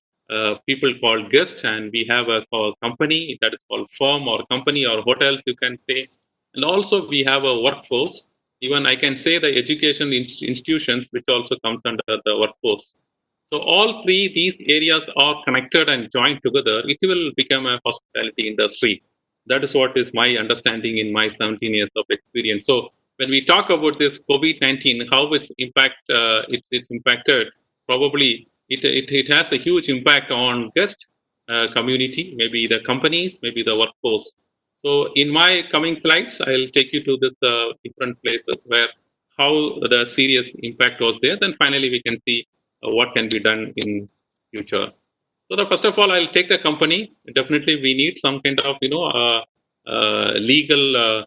people called guest, and we have a company that is called firm or company or hotels, you can say, and also we have a workforce. Even I can say the education institutions, which also comes under the workforce. So all three these areas are connected and joined together. It will become a hospitality industry. That is what is my understanding in my 17 years of experience. So when we talk about this COVID-19, how it's impacted, probably it has a huge impact on guest community, maybe the companies, maybe the workforce. So in my coming slides, I'll take you to this different places where how the serious impact was there. Then finally we can see what can be done in future. So the first of all, I'll take the company. Definitely, we need some kind of legal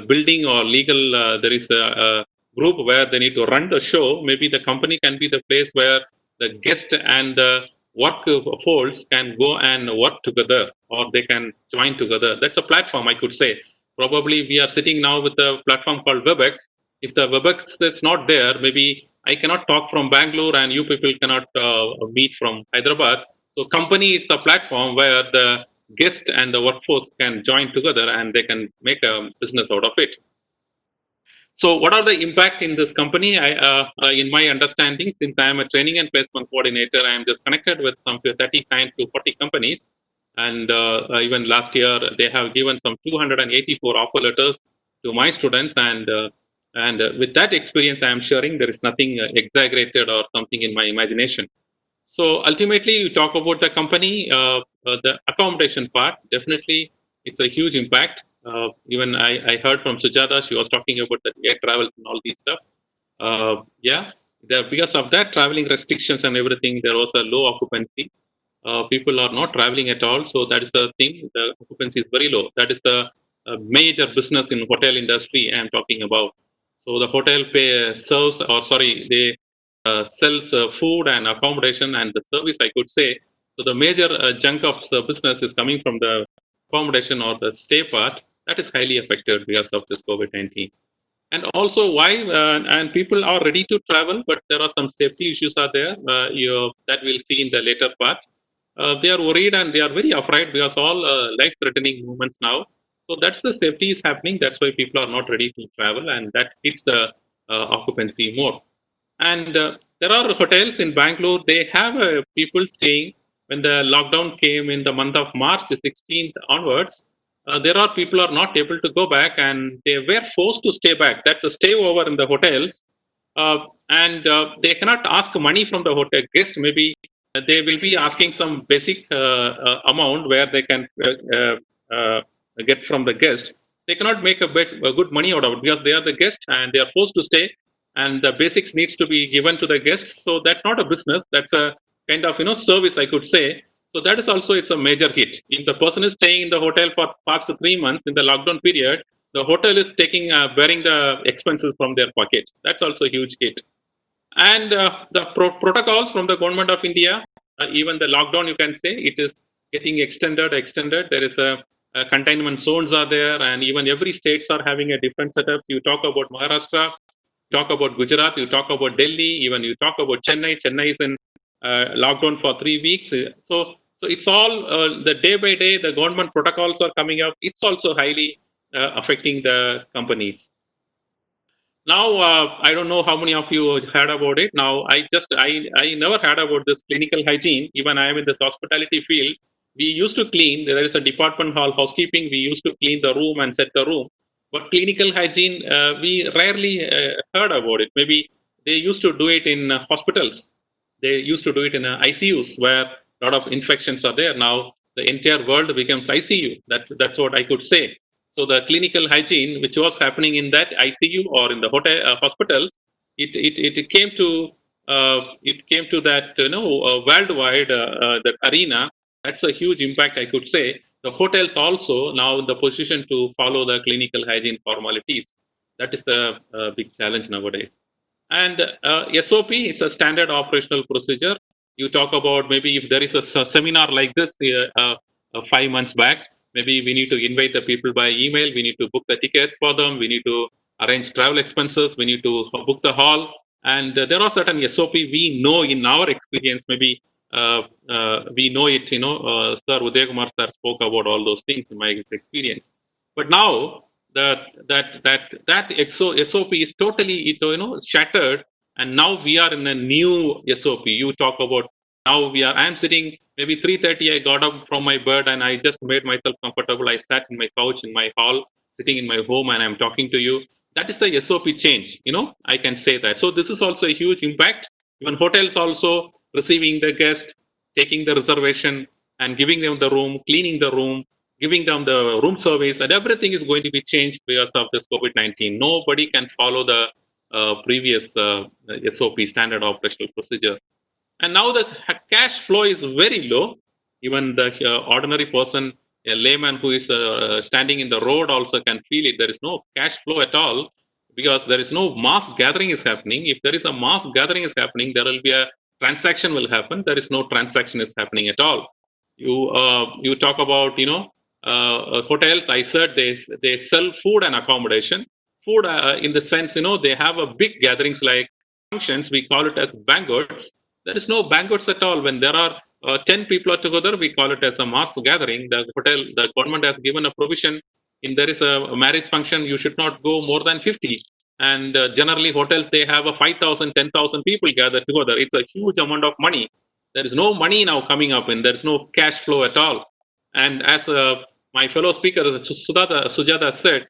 building or legal. There is a group where they need to run the show. Maybe the company can be the place where the guest and the workforce can go and work together, or they can join together. That's a platform, I could say. Probably we are sitting now with a platform called WebEx. If the WebEx is not there, maybe I cannot talk from Bangalore and you people cannot meet from Hyderabad. So company is the platform where the guest and the workforce can join together and they can make a business out of it. So what are the impact in this company? In my understanding, since I am a training and placement coordinator, I am just connected with some 39 to 40 companies. And even last year, they have given some 284 offer letters to my students. And with that experience I am sharing, there is nothing exaggerated or something in my imagination. So ultimately, you talk about the company, the accommodation part. Definitely, it's a huge impact. Even I heard from Sujata, she was talking about the air travels and all these stuff. Yeah, because of that traveling restrictions and everything, there was a low occupancy. People are not traveling at all, so that is the thing. The occupancy is very low. That is the major business in hotel industry I am talking about. So the hotel serves, or sorry, they sells food and accommodation and the service, I could say. So the major chunk of business is coming from the accommodation or the stay part. That is highly affected because of this COVID-19. And also why and people are ready to travel, but there are some safety issues are there that we'll see in the later part. They are worried and they are very afraid because all life-threatening movements now. So that's the safety is happening. That's why people are not ready to travel, and that hits the occupancy more. And there are hotels in Bangalore. They have people staying. When the lockdown came in the month of March 16th onwards, there are people are not able to go back, and they were forced to stay back. That's a stay over in the hotels, and they cannot ask money from the hotel guest. Maybe they will be asking some basic amount where they can get from the guest. they cannot make a good money out of it because they are the guest and they are forced to stay, and the basics needs to be given to the guests. So that's not a business. That's a kind of service, I could say. So that is also it's a major hit. If the person is staying in the hotel for past 3 months in the lockdown period, the hotel is taking bearing the expenses from their pocket. That's also a huge hit. And the protocols from the government of India, even the lockdown, you can say it is getting extended. There is a containment zones are there, and even every states are having a different setup. You talk about Maharashtra, you talk about Gujarat, you talk about Delhi, even you talk about Chennai. Chennai is in lockdown for 3 weeks. So it's all the day by day the government protocols are coming up. It's also highly affecting the companies. Now I don't know how many of you heard about it. Now I never heard about this clinical hygiene. Even I am in this hospitality field. We used to clean. There is a department called housekeeping. We used to clean the room and set the room. But clinical hygiene, we rarely heard about it. Maybe they used to do it in hospitals. They used to do it in ICUs where a lot of infections are there. Now the entire world becomes ICU. That's what I could say. So the clinical hygiene, which was happening in that ICU or in the hospital, it came to that worldwide that arena. That's a huge impact, I could say. The hotels also now in the position to follow the clinical hygiene formalities. That is the big challenge nowadays. And SOP, it's a standard operational procedure. You talk about maybe if there is a seminar like this 5 months back, maybe we need to invite the people by email. We need to book the tickets for them. We need to arrange travel expenses. We need to book the hall. And there are certain SOP we know in our experience. Maybe we know it. Sir Uday Kumar sir spoke about all those things in my experience. But now that SOP is totally shattered, and now we are in a new SOP. You talk about now I am sitting maybe 3:30. I got up from my bed and I just made myself comfortable. I sat in my couch in my hall, sitting in my home, and I'm talking to you. That is the SOP change. I can say that. So this is also a huge impact. Even hotels also receiving the guest, taking the reservation and giving them the room, cleaning the room, giving them the room service, and everything is going to be changed because of this COVID-19. Nobody can follow the previous SOP, standard operational procedure. And now the cash flow is very low. Even the ordinary person, a layman who is standing in the road also can feel it. There is no cash flow at all because there is no mass gathering is happening. If there is a mass gathering is happening, there will be a transaction will happen. There is no transaction is happening at all. You talk about hotels. I said they sell food and accommodation. Food in the sense they have a big gatherings like functions. We call it as banquets. There is no banquets at all. When there are 10 people are together, we call it as a mass gathering. The government has given a provision. In there is a marriage function, you should not go more than 50. And generally hotels, they have a 5,000, 10,000 people gathered together. It's a huge amount of money. There is no money now coming up and there's no cash flow at all. And as my fellow speaker, Sujata said,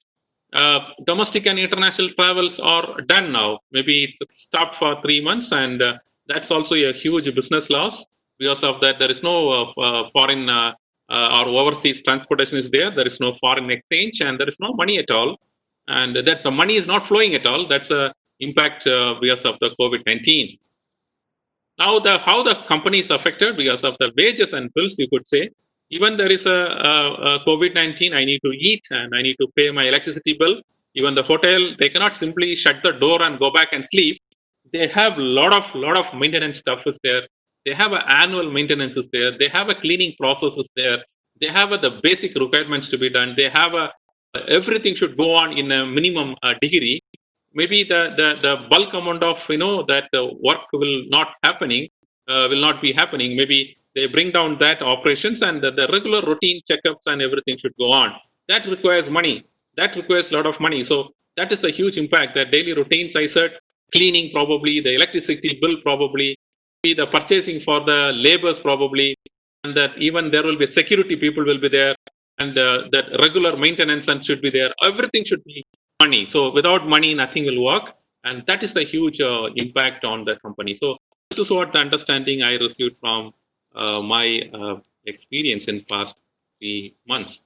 domestic and international travels are done now. Maybe it's stopped for 3 months, and that's also a huge business loss. Because of that, there is no foreign or overseas transportation is there. There is no foreign exchange, and there is no money at all. And that's the money is not flowing at all. That's a impact because of the COVID-19. Now, how the company is affected because of the wages and bills, you could say. Even there is a COVID-19, I need to eat and I need to pay my electricity bill. Even the hotel, they cannot simply shut the door and go back and sleep. They have lot of maintenance stuff is there. They have an annual maintenance is there. They have a cleaning process is there. They have the basic requirements to be done. They have everything should go on in a minimum degree. Maybe the bulk amount of that work will not be happening. Maybe they bring down that operations and the regular routine checkups and everything should go on. That requires money. That requires a lot of money. So that is the huge impact. That daily routines, I said, cleaning probably, the electricity bill probably, the purchasing for the labors probably, and that even there will be security people will be there, and that regular maintenance and should be there. Everything should be money. So without money, nothing will work, and that is the huge impact on the company. So this is what the understanding I received from my experience in past 3 months.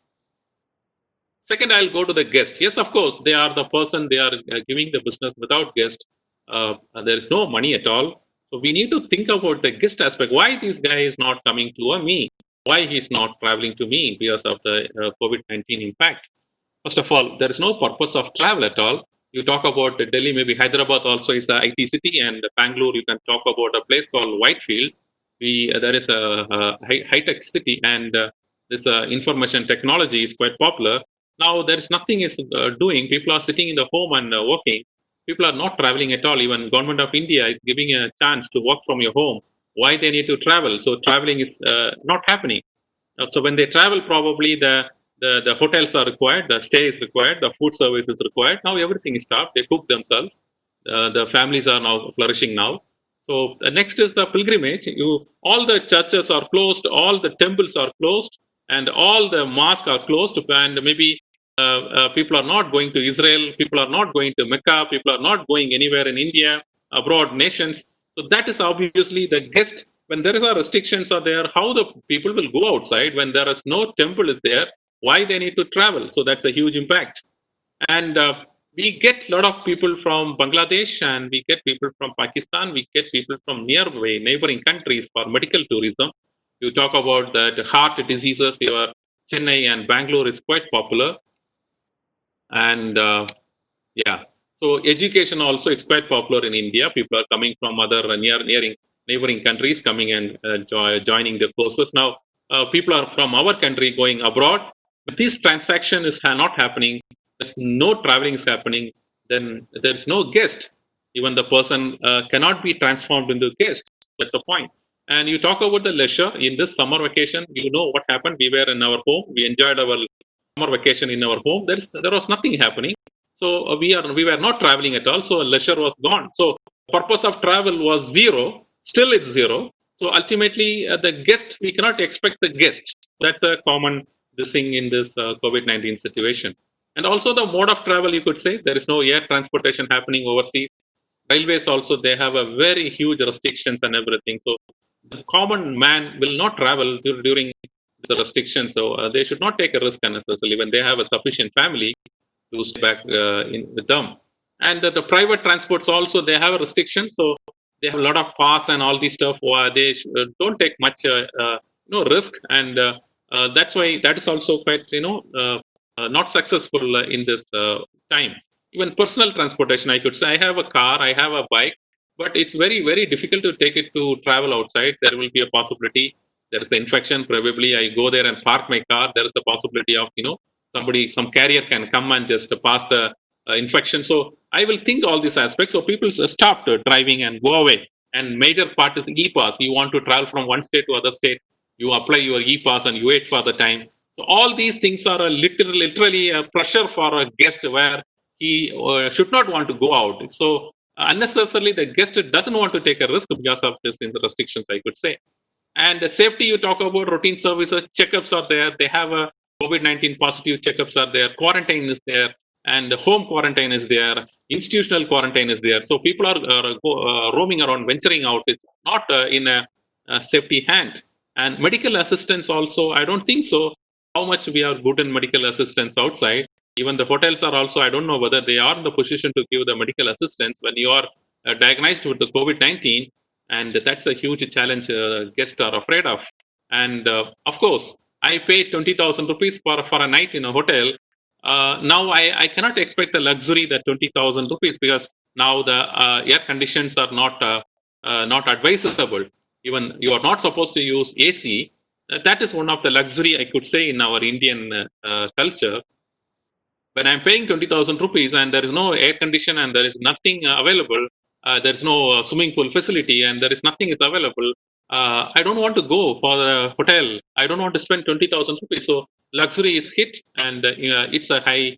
Second, I'll go to the guest. Yes, of course, they are the person, they are giving the business. Without guest, there is no money at all. So we need to think about the guest aspect. Why this guy is not coming to me? Why he's not traveling to me because of the COVID-19 impact? First of all, there is no purpose of travel at all. You talk about Delhi, maybe Hyderabad also is the IT city, and Bangalore, you can talk about a place called Whitefield. There is a high-tech city, and this information technology is quite popular. Now, there is nothing is doing. People are sitting in the home and working. People are not traveling at all. Even government of India is giving a chance to work from your home. Why they need to travel? So traveling is not happening. So when they travel, probably the hotels are required, the stay is required, the food service is required. Now everything is stopped. They cook themselves. The families are now flourishing now. So next is the pilgrimage. All the churches are closed, all the temples are closed, and all the mosques are closed. And maybe people are not going to Israel, people are not going to Mecca, people are not going anywhere in India, abroad nations. So that is obviously the guest. When there are restrictions are there, how the people will go outside when there is no temple is there? Why they need to travel? So that's a huge impact. And we get a lot of people from Bangladesh, and we get people from Pakistan, we get people from nearby neighboring countries for medical tourism. You talk about the heart diseases. Your Chennai and Bangalore is quite popular, and yeah. So education also is quite popular in India. People are coming from other neighboring countries, coming and joining the courses. Now, people are from our country going abroad, but this transaction is not happening. There's no traveling is happening. Then there's no guest. Even the person cannot be transformed into guest. That's the point. And you talk about the leisure in this summer vacation. You know what happened? We were in our home. We enjoyed our summer vacation in our home. There was nothing happening. So we were not traveling at all. So leisure was gone. So purpose of travel was zero. Still it's zero. So ultimately, the guest, we cannot expect the guest. That's a common thing in this COVID-19 situation. And also the mode of travel, you could say, there is no air transportation happening overseas. Railways also, they have a very huge restrictions and everything. So the common man will not travel during the restrictions. So they should not take a risk unnecessarily when they have a sufficient family to stay back with them. And the private transports also, they have a restriction. So they have a lot of pass and all these stuff. They don't take much risk. And that's why that is also quite, not successful in this time. Even personal transportation, I could say, I have a car, I have a bike, but it's very, very difficult to take it to travel outside. There will be a possibility. There is an infection. Probably I go there and park my car. There is a possibility of, some carrier can come and just pass the infection. So I will think all these aspects. So people stop driving and go away. And major part is e-pass. You want to travel from one state to other state, you apply your e-pass and you wait for the time. So all these things are literally a pressure for a guest where he should not want to go out. So unnecessarily, the guest doesn't want to take a risk because of this in the restrictions, I could say. And the safety, you talk about routine services, checkups are there. They have a COVID-19 positive checkups are there. Quarantine is there, and the home quarantine is there. Institutional quarantine is there. So people are roaming around, venturing out. It's not in a safety hand. And medical assistance also, I don't think so. How much we are good in medical assistance outside. Even the hotels are also, I don't know whether they are in the position to give the medical assistance when you are diagnosed with the COVID-19. And that's a huge challenge guests are afraid of. And of course, I paid 20,000 rupees for a night in a hotel. Now I cannot expect the luxury that 20,000 rupees because now the air conditions are not advisable. Even you are not supposed to use AC. That is one of the luxury I could say in our Indian culture. When I'm paying 20,000 rupees and there is no air condition and there is nothing available, there is no swimming pool facility and there is nothing is available, I don't want to go for the hotel. I don't want to spend 20,000 rupees. So luxury is hit and it's a high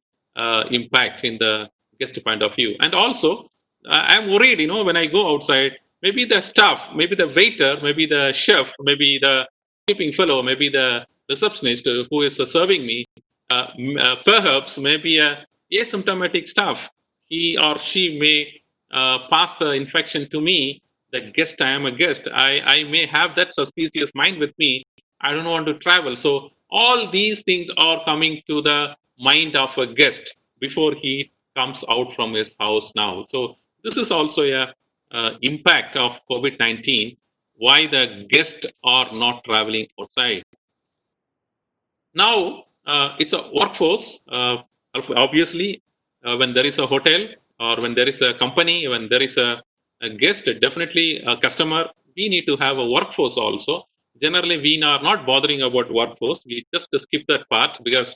impact in the guest point of view. And also, I'm worried, when I go outside, maybe the staff, maybe the waiter, maybe the chef, maybe the keeping fellow, maybe the receptionist who is serving me, perhaps maybe a asymptomatic staff, he or she may pass the infection to me. The guest, I am a guest. I may have that suspicious mind with me. I don't want to travel. So all these things are coming to the mind of a guest before he comes out from his house now. So this is also a impact of COVID-19, why the guests are not traveling outside. Now it's a workforce. Obviously, when there is a hotel or when there is a company, when there is a guest, definitely a customer, we need to have a workforce also. Generally, we are not bothering about workforce. We just skip that part because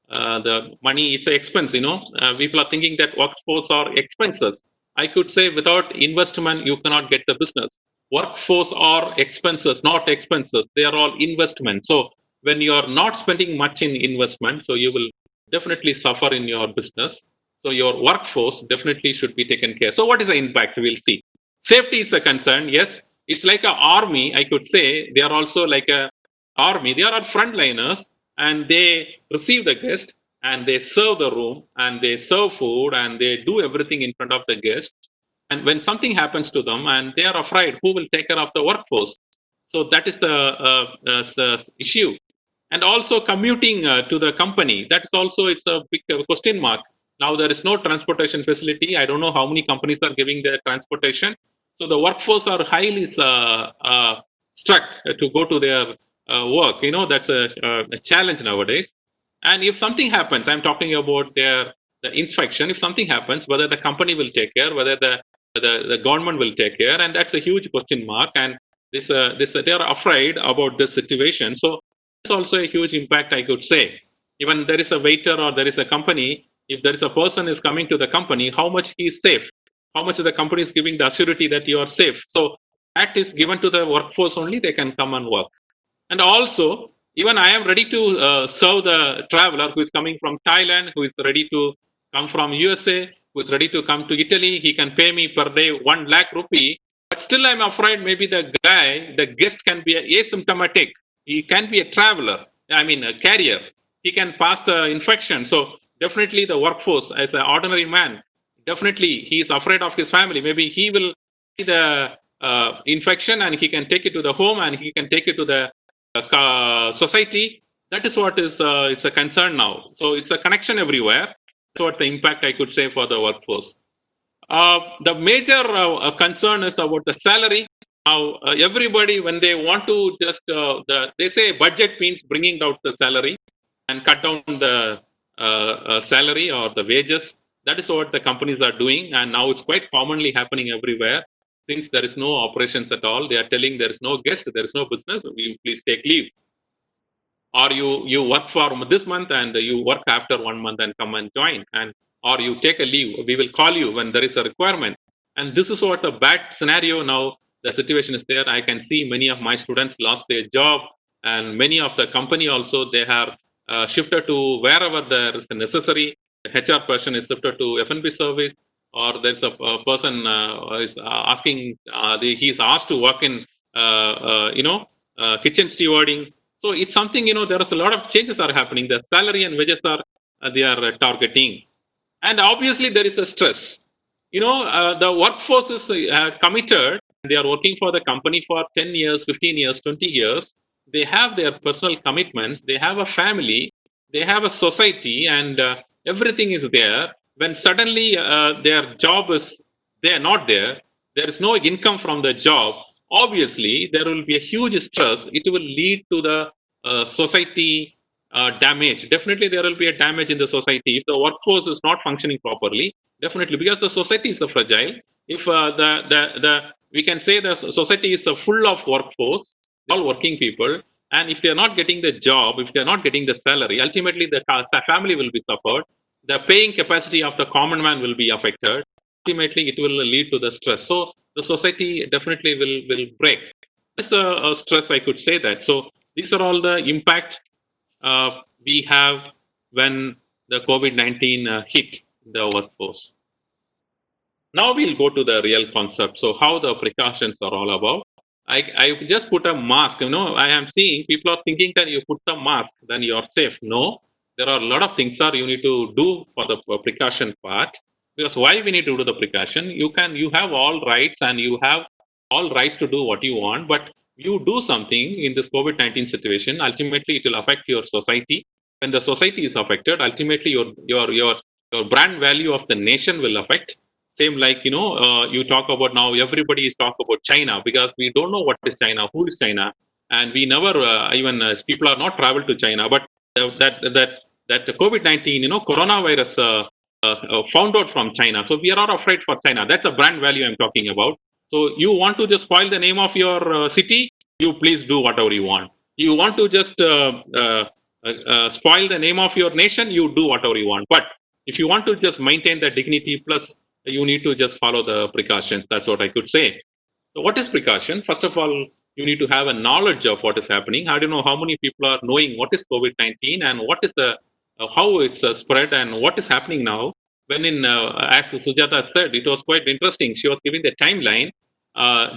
the money it's an expense. People are thinking that workforce are expenses. I could say without investment, you cannot get the business. Workforce are expenses, not expenses. They are all investment. So when you are not spending much in investment, so you will definitely suffer in your business. So your workforce definitely should be taken care. So what is the impact? We'll see. Safety is a concern. Yes, it's like an army. I could say they are also like a army. They are frontliners and they receive the guest and they serve the room and they serve food and they do everything in front of the guest. And when something happens to them and they are afraid, who will take care of the workforce? So that is the issue. And also commuting to the company, that is also it's a big question mark. Now there is no transportation facility. I don't know how many companies are giving their transportation. So the workforce are highly struck to go to their work. That's a challenge nowadays. And if something happens, I'm talking about the inspection. If something happens, whether the company will take care, whether the government will take care, and that's a huge question mark. And they are afraid about this situation. So it's also a huge impact, I could say. Even there is a waiter or there is a company, if there is a person is coming to the company, how much he is safe, how much the company is giving the assurity that you are safe. So that is given to the workforce only, they can come and work. And also, even I am ready to serve the traveler who is coming from Thailand, who is ready to come from USA, who is ready to come to Italy. He can pay me per day 1 lakh rupee. But still, I'm afraid maybe the guest can be asymptomatic. He can be a traveler, a carrier. He can pass the infection. So definitely the workforce, as an ordinary man, definitely he is afraid of his family. Maybe he will see the infection and he can take it to the home and he can take it to the society. That is what is it's a concern now. So it's a connection everywhere. That's what the impact I could say for the workforce. The major concern is about the salary. Now, everybody, when they want to just, they say budget means bringing out the salary and cut down the salary or the wages. That is what the companies are doing. And now it's quite commonly happening everywhere. Since there is no operations at all, they are telling there is no guest, there is no business, you please take leave. Or you work for this month and you work after 1 month and come and join. Or you take a leave, we will call you when there is a requirement. And this is what a bad scenario now, the situation is there. I can see many of my students lost their job and many of the company also, they have shifted to wherever there is necessary. The HR person is shifted to F&B service, or there's a person is asking, he's asked to work in, kitchen stewarding. So it's something, there is a lot of changes are happening. The salary and wages are, they are targeting. And obviously there is a stress. The workforce is committed. They are working for the company for 10 years, 15 years, 20 years. They have their personal commitments. They have a family. They have a society and everything is there. When suddenly their job is not there is no income from the job, obviously there will be a huge stress. It will lead to the society damage. Definitely there will be a damage in the society if the workforce is not functioning properly. Definitely, because the society is fragile. If we can say the society is full of workforce, all working people, and if they are not getting the job, if they are not getting the salary, ultimately the family will be suffered. The paying capacity of the common man will be affected. Ultimately, it will lead to the stress. So the society definitely will break. That's the stress, I could say that. So these are all the impact we have when the COVID-19 hit the workforce. Now we'll go to the real concept. So how the precautions are all about. I just put a mask. I am seeing people are thinking that you put the mask, then you are safe. No, there are a lot of things you need to do for the precaution part. Because why we need to do the precaution? You have all rights and you have all rights to do what you want, but you do something in this COVID-19 situation, ultimately it will affect your society. when the society is affected, ultimately your brand value of the nation will affect. Same like you talk about now. Everybody is talk about China because we don't know what is China, who is China, and we never even people are not traveled to China. But that COVID-19, coronavirus found out from China. So we are not afraid for China. That's a brand value I'm talking about. So you want to just spoil the name of your city, you please do whatever you want. You want to just spoil the name of your nation, you do whatever you want. But if you want to just maintain the dignity, plus you need to just follow the precautions. That's what I could say. So what is precaution? First of all, you need to have a knowledge of what is happening. I don't know how many people are knowing what is COVID-19 and what is the how it's spread and what is happening now. When as Sujata said, it was quite interesting. She was giving the timeline.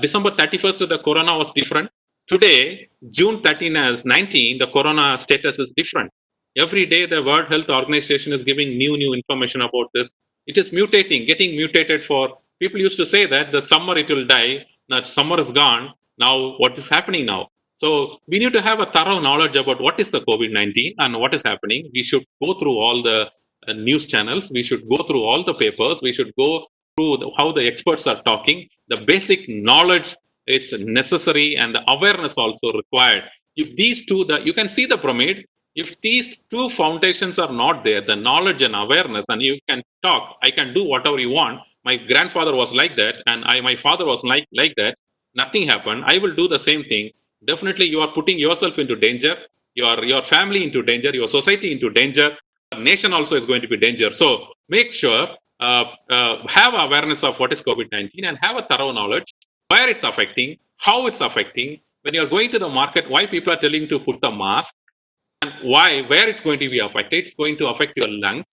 December 31st, the corona was different. Today, June 19, the corona status is different. Every day, the World Health Organization is giving new information about this. It is mutating, getting mutated. For people used to say that the summer it will die. Now summer is gone. Now what is happening now? So we need to have a thorough knowledge about what is the COVID-19 and what is happening. We should go through all the news channels. We should go through all the papers. We should go through how the experts are talking. The basic knowledge, it's necessary, and the awareness also required. If these two, you can see the pyramid. If these two foundations are not there, the knowledge and awareness, and you can talk, I can do whatever you want. My grandfather was like that, and my father was like that. Nothing happened. I will do the same thing. Definitely, you are putting yourself into danger, your family into danger, your society into danger. Your nation also is going to be danger. So make sure have awareness of what is COVID-19 and have a thorough knowledge where it's affecting, how it's affecting. When you're going to the market, why people are telling you to put the mask, and where it's going to be affected. It's going to affect your lungs.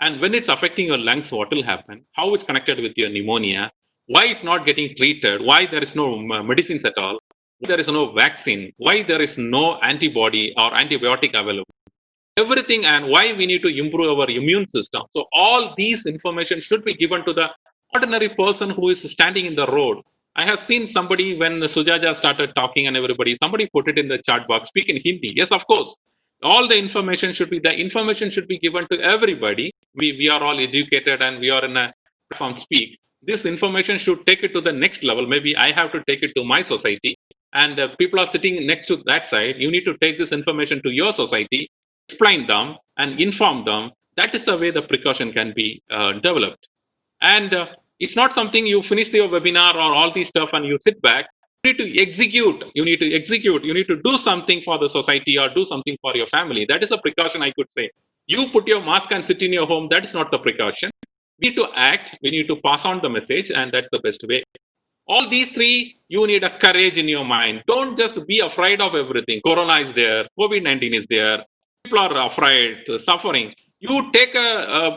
And when it's affecting your lungs, what will happen? How it's connected with your pneumonia? Why it's not getting treated? Why there is no medicines at all? Why there is no vaccine? Why there is no antibody or antibiotic available? Everything, and why we need to improve our immune system. So all these information should be given to the ordinary person who is standing in the road. I have seen somebody, when Sujaja started talking and everybody, somebody put it in the chat box, speak in Hindi. Yes, of course. All the information should be given to everybody. We are all educated and we are in a platform speak. This information should take it to the next level. Maybe I have to take it to my society, and people are sitting next to that side. You need to take this information to your society, explain them and inform them. That is the way the precaution can be developed. And it's not something you finish your webinar or all these stuff and you sit back. You need to execute. You need to do something for the society or do something for your family. That is a precaution, I could say. You put your mask and sit in your home. That is not the precaution. We need to act. We need to pass on the message, and that's the best way. All these three, you need a courage in your mind. Don't just be afraid of everything. Corona is there. COVID-19 is there. People are afraid, suffering. You take care.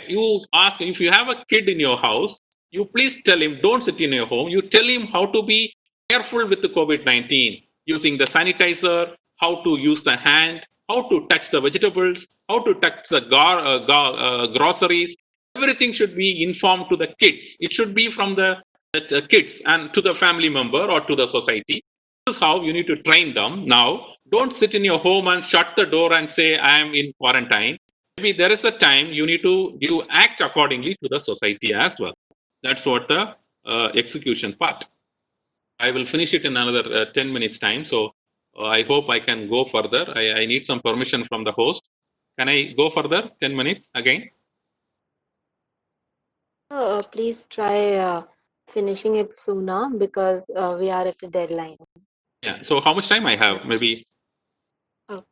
You ask, if you have a kid in your house, you please tell him, don't sit in your home. You tell him how to be careful with the COVID-19, using the sanitizer, how to use the hand, how to touch the vegetables, how to touch the groceries. Everything should be informed to the kids. It should be from the kids and to the family member or to the society. This is how you need to train them. Now, don't sit in your home and shut the door and say, I am in quarantine. Maybe there is a time you act accordingly to the society as well. That's what the execution part. I will finish it in another 10 minutes time. So I hope I can go further. I need some permission from the host. Can I go further? 10 minutes again? Please try finishing it sooner, because we are at a deadline. Yeah. So how much time I have? Maybe.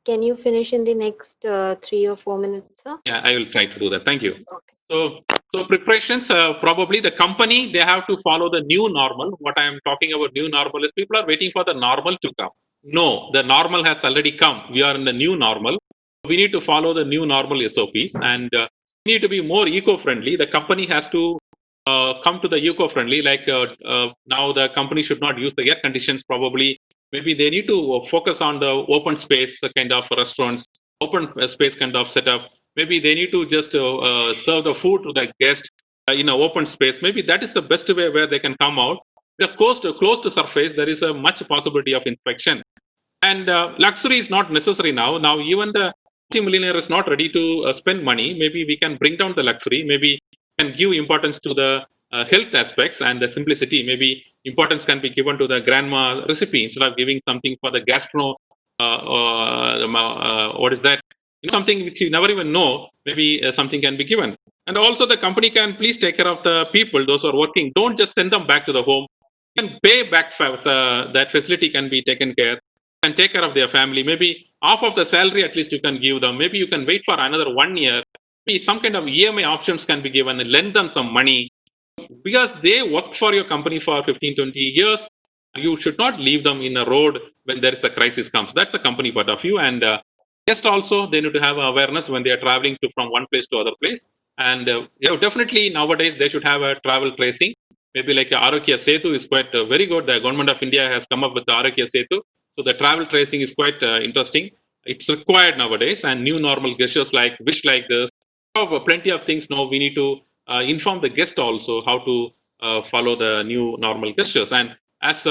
Can you finish in the next 3 or 4 minutes, sir? Yeah, I will try to do that. Thank you. Okay. So preparations, probably the company, they have to follow the new normal. What I am talking about new normal is people are waiting for the normal to come. No, the normal has already come. We are in the new normal. We need to follow the new normal SOPs, and we need to be more eco-friendly. The company has to come to the eco-friendly. Like now the company should not use the air conditions probably. Maybe they need to focus on the open space kind of restaurants, open space kind of setup. Maybe they need to just serve the food to the guest in an open space. Maybe that is the best way where they can come out. The closed surface, there is a much possibility of infection. And luxury is not necessary now. Now even the multi-millionaire is not ready to spend money. Maybe we can bring down the luxury. Maybe can give importance to the health aspects and the simplicity. Maybe importance can be given to the grandma recipe instead of giving something for the gastro. What is that? Something which you never even know. Maybe something can be given. And also the company can please take care of the people, those who are working. Don't just send them back to the home. You can pay back that facility can be taken care and take care of their family. Maybe half of the salary at least you can give them. Maybe you can wait for another 1 year. Maybe some kind of EMI options can be given and lend them some money because they worked for your company for 15, 20 years. You should not leave them in a road when there is a crisis comes. That's a company point of view. And guests also, they need to have awareness when they are traveling from one place to other place. And definitely nowadays they should have a travel tracing. Maybe like Arogya Setu is quite very good. The government of India has come up with the Arogya Setu. So the travel tracing is quite interesting. It's required nowadays, and new normal gestures like wish like this. Plenty of things now. We need to inform the guest also how to follow the new normal gestures. And as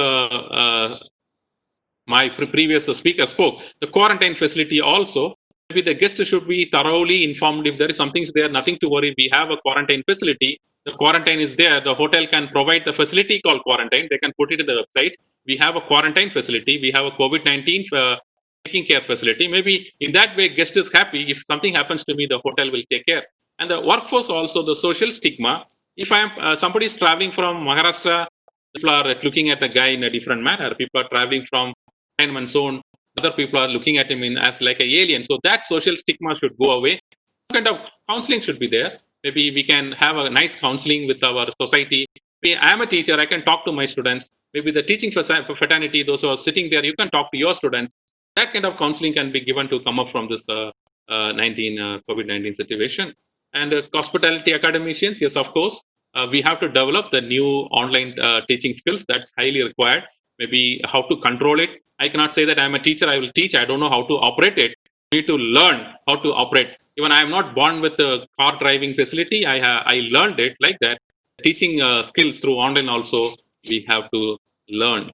my previous speaker spoke, the quarantine facility also, maybe the guest should be thoroughly informed if there is something there, nothing to worry. We have a quarantine facility. The quarantine is there. The hotel can provide the facility called quarantine. They can put it in the website. We have a quarantine facility. We have a COVID-19 taking care facility. Maybe in that way, guest is happy. If something happens to me, the hotel will take care. And the workforce also, the social stigma. If I am somebody is traveling from Maharashtra, people are looking at the guy in a different manner. People are traveling from and so on. Other people are looking at him as like an alien. So that social stigma should go away. Some kind of counseling should be there. Maybe we can have a nice counseling with our society. I am a teacher. I can talk to my students. Maybe the teaching fraternity, those who are sitting there, you can talk to your students. That kind of counseling can be given to come up from this COVID-19 situation. And hospitality academicians, yes, of course, we have to develop the new online teaching skills. That's highly required. Maybe how to control it. I cannot say that I'm a teacher, I will teach. I don't know how to operate it. I need to learn how to operate. Even I am not born with a car driving facility. I learned it like that. Teaching skills through online also, we have to learn.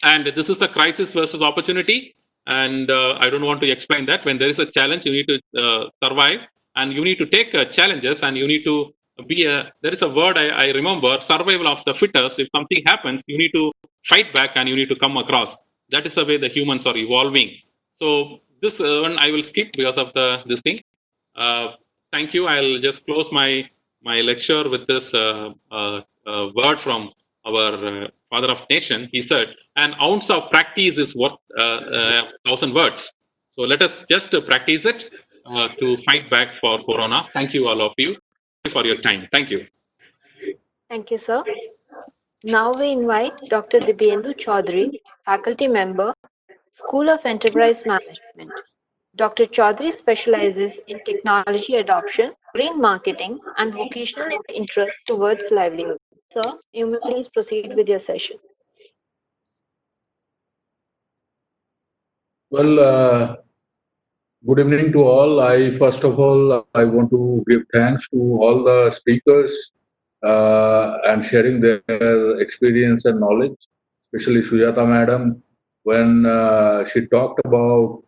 And this is the crisis versus opportunity. And I don't want to explain that. When there is a challenge, you need to survive. And you need to take challenges, and you need to there is a word I remember, survival of the fittest. If something happens, you need to fight back and you need to come across. That is the way the humans are evolving. So this one I will skip because of this thing. Thank you. I'll just close my lecture with this word from our father of nation. He said, an ounce of practice is worth 1,000 words. So let us just practice it to fight back for Corona. Thank you, all of you, for your time. Thank you. Thank you, sir. Now we invite Dr. Dibyendu Chaudhary, faculty member, School of Enterprise Management. Dr. Chaudhary specializes in technology adoption, green marketing, and vocational interest towards livelihood. Sir, you may please proceed with your session. Well, good evening to all. First of all, I want to give thanks to all the speakers and sharing their experience and knowledge, especially Sujata madam, when she talked about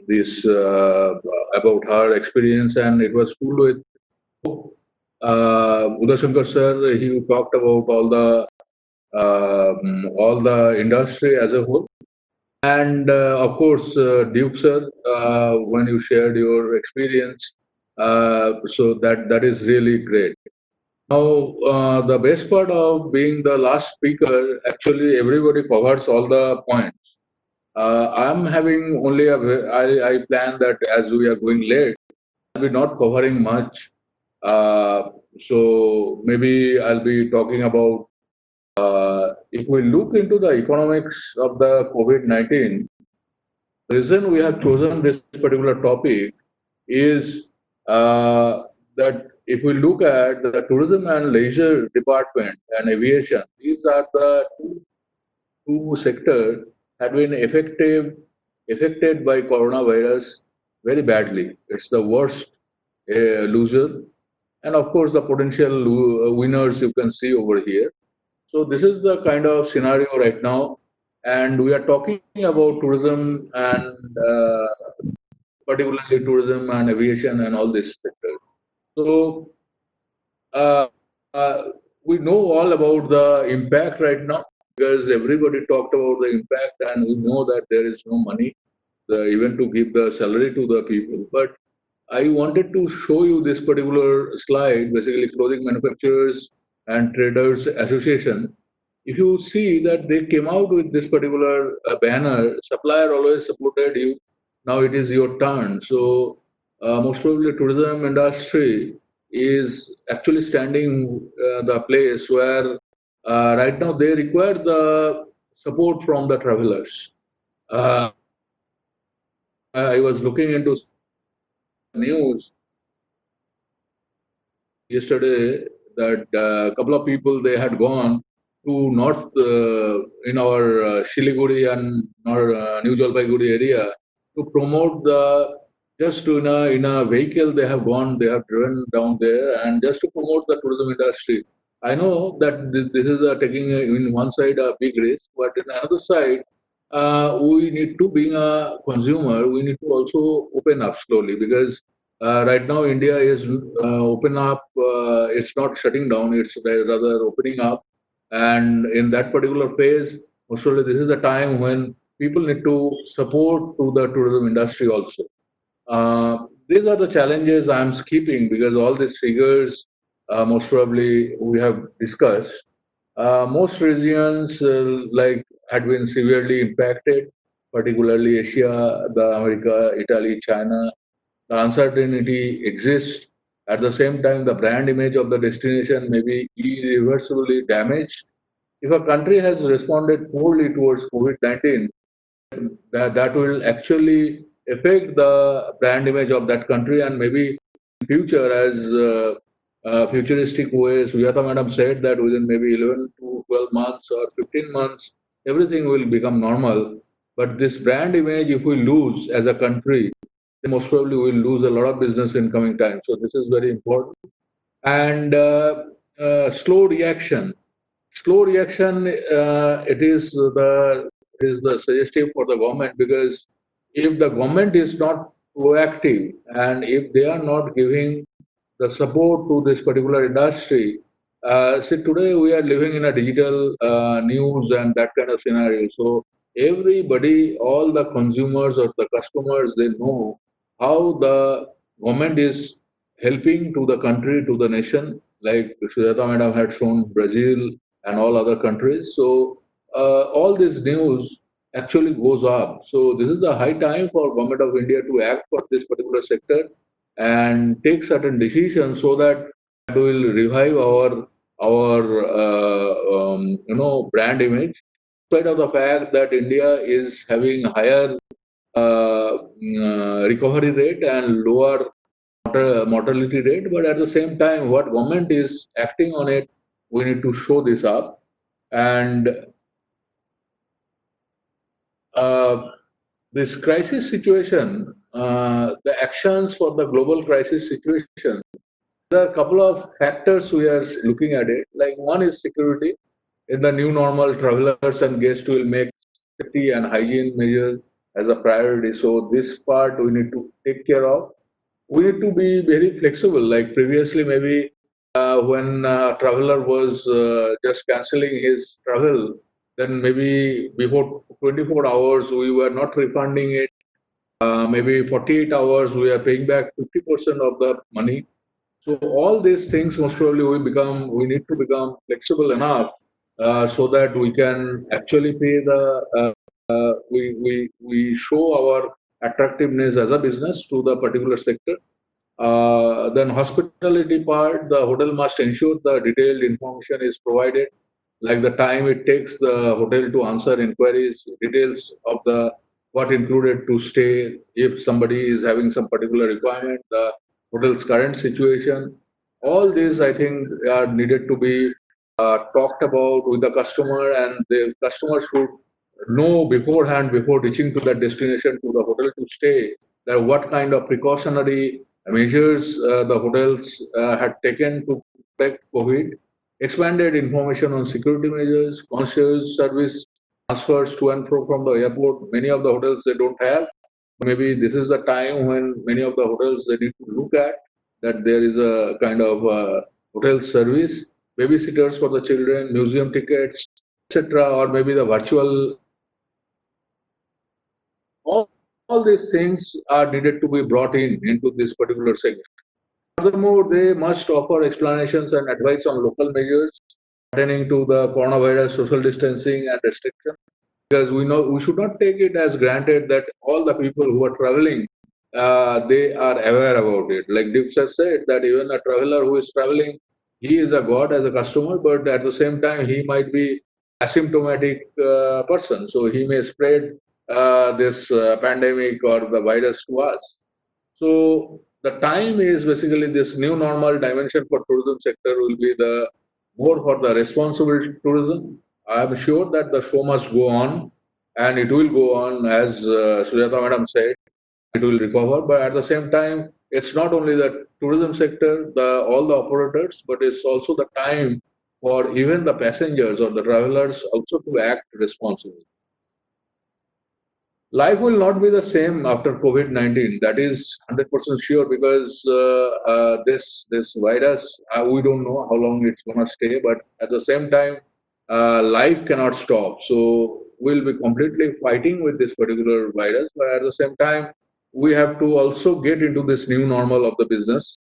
this about her experience, and it was full with Udashankar sir. He talked about all the industry as a whole. And of course, Duke sir, when you shared your experience, so that is really great. Now, the best part of being the last speaker, actually everybody covers all the points. I'm having only I plan that as we are going late, I'll be not covering much. So maybe I'll be talking about if we look into the economics of the COVID-19, the reason we have chosen this particular topic is that if we look at the tourism and leisure department and aviation, these are the two sectors that have been affected by coronavirus very badly. It's the worst loser, and of course the potential winners you can see over here. So this is the kind of scenario right now. and we are talking about tourism and particularly tourism and aviation and all this sector. So uh, uh, we know all about the impact right now because everybody talked about the impact, and we know that there is no money even to give the salary to the people. But I wanted to show you this particular slide, basically clothing manufacturers and traders association. If you see that they came out with this particular banner, supplier always supported you. Now it is your turn. So most probably tourism industry is actually standing the place where right now they require the support from the travelers. I was looking into news yesterday that a couple of people they had gone to north in our Shiliguri and our New Jalpaiguri area to promote the just to in a vehicle they have gone, they have driven down there and just to promote the tourism industry. I know that this is taking in one side a big risk, but in another side we need to, being a consumer, we need to also open up slowly because right now, India is open up. It's not shutting down. It's rather opening up. And in that particular phase, most probably this is the time when people need to support to the tourism industry also. These are the challenges I'm skipping because all these figures, most probably we have discussed. Most regions like had been severely impacted, particularly Asia, the America, Italy, China, the uncertainty exists. At the same time, the brand image of the destination may be irreversibly damaged. If a country has responded poorly towards COVID 19, that will actually affect the brand image of that country, and maybe in future, as futuristic ways, Sujata madam said that within maybe 11 to 12 months or 15 months, everything will become normal. But this brand image, if we lose as a country, most probably we'll lose a lot of business in coming time. So this is very important. And slow reaction. Slow reaction. It is the suggestive for the government because if the government is not proactive and if they are not giving the support to this particular industry. See, today we are living in a digital news and that kind of scenario. So everybody, all the consumers or the customers, they know how the government is helping to the country, to the nation. Like Sujata Madam had shown Brazil and all other countries. So all this news actually goes up. So this is the high time for government of India to act for this particular sector and take certain decisions so that will revive our brand image. In spite of the fact that India is having higher recovery rate and lower mortality rate, but at the same time, what government is acting on it, we need to show this up. And this crisis situation, the actions for the global crisis situation, there are a couple of factors we are looking at it. Like one is security. In the new normal, travelers and guests will make safety and hygiene measures as a priority. So this part we need to take care of. We need to be very flexible. Like previously, maybe when a traveler was just canceling his travel, then maybe before 24 hours we were not refunding it. Maybe 48 hours we are paying back 50% of the money. So all these things most probably we need to become flexible enough so that we can actually pay we show our attractiveness as a business to the particular sector. Then hospitality part, the hotel must ensure the detailed information is provided, like the time it takes the hotel to answer inquiries, details of the what included to stay, if somebody is having some particular requirement, the hotel's current situation. All these, I think, are needed to be talked about with the customer, and the customer should know beforehand, before reaching to that destination, to the hotel to stay, that what kind of precautionary measures the hotels had taken to protect COVID, expanded information on security measures, concierge service transfers to and fro from the airport. Many of the hotels they don't have. Maybe this is the time when many of the hotels they need to look at that there is a kind of hotel service, babysitters for the children, museum tickets, etc., or maybe the virtual. All these things are needed to be brought in into this particular segment. Furthermore, they must offer explanations and advice on local measures pertaining to the coronavirus, social distancing, and restriction. Because we know we should not take it as granted that all the people who are traveling they are aware about it. Like Dukes has said that even a traveler who is traveling, he is a god as a customer, but at the same time he might be asymptomatic person, so he may spread this pandemic or the virus to us. So the time is basically this new normal dimension for tourism sector will be the more for the responsible tourism. I am sure that the show must go on and it will go on as Sujata madam said, it will recover. But at the same time, it's not only the tourism sector, all the operators, but it's also the time for even the passengers or the travelers also to act responsibly. Life will not be the same after COVID-19. That is 100% sure because this virus, we don't know how long it's going to stay. But at the same time, life cannot stop. So we'll be completely fighting with this particular virus. But at the same time, we have to also get into this new normal of the business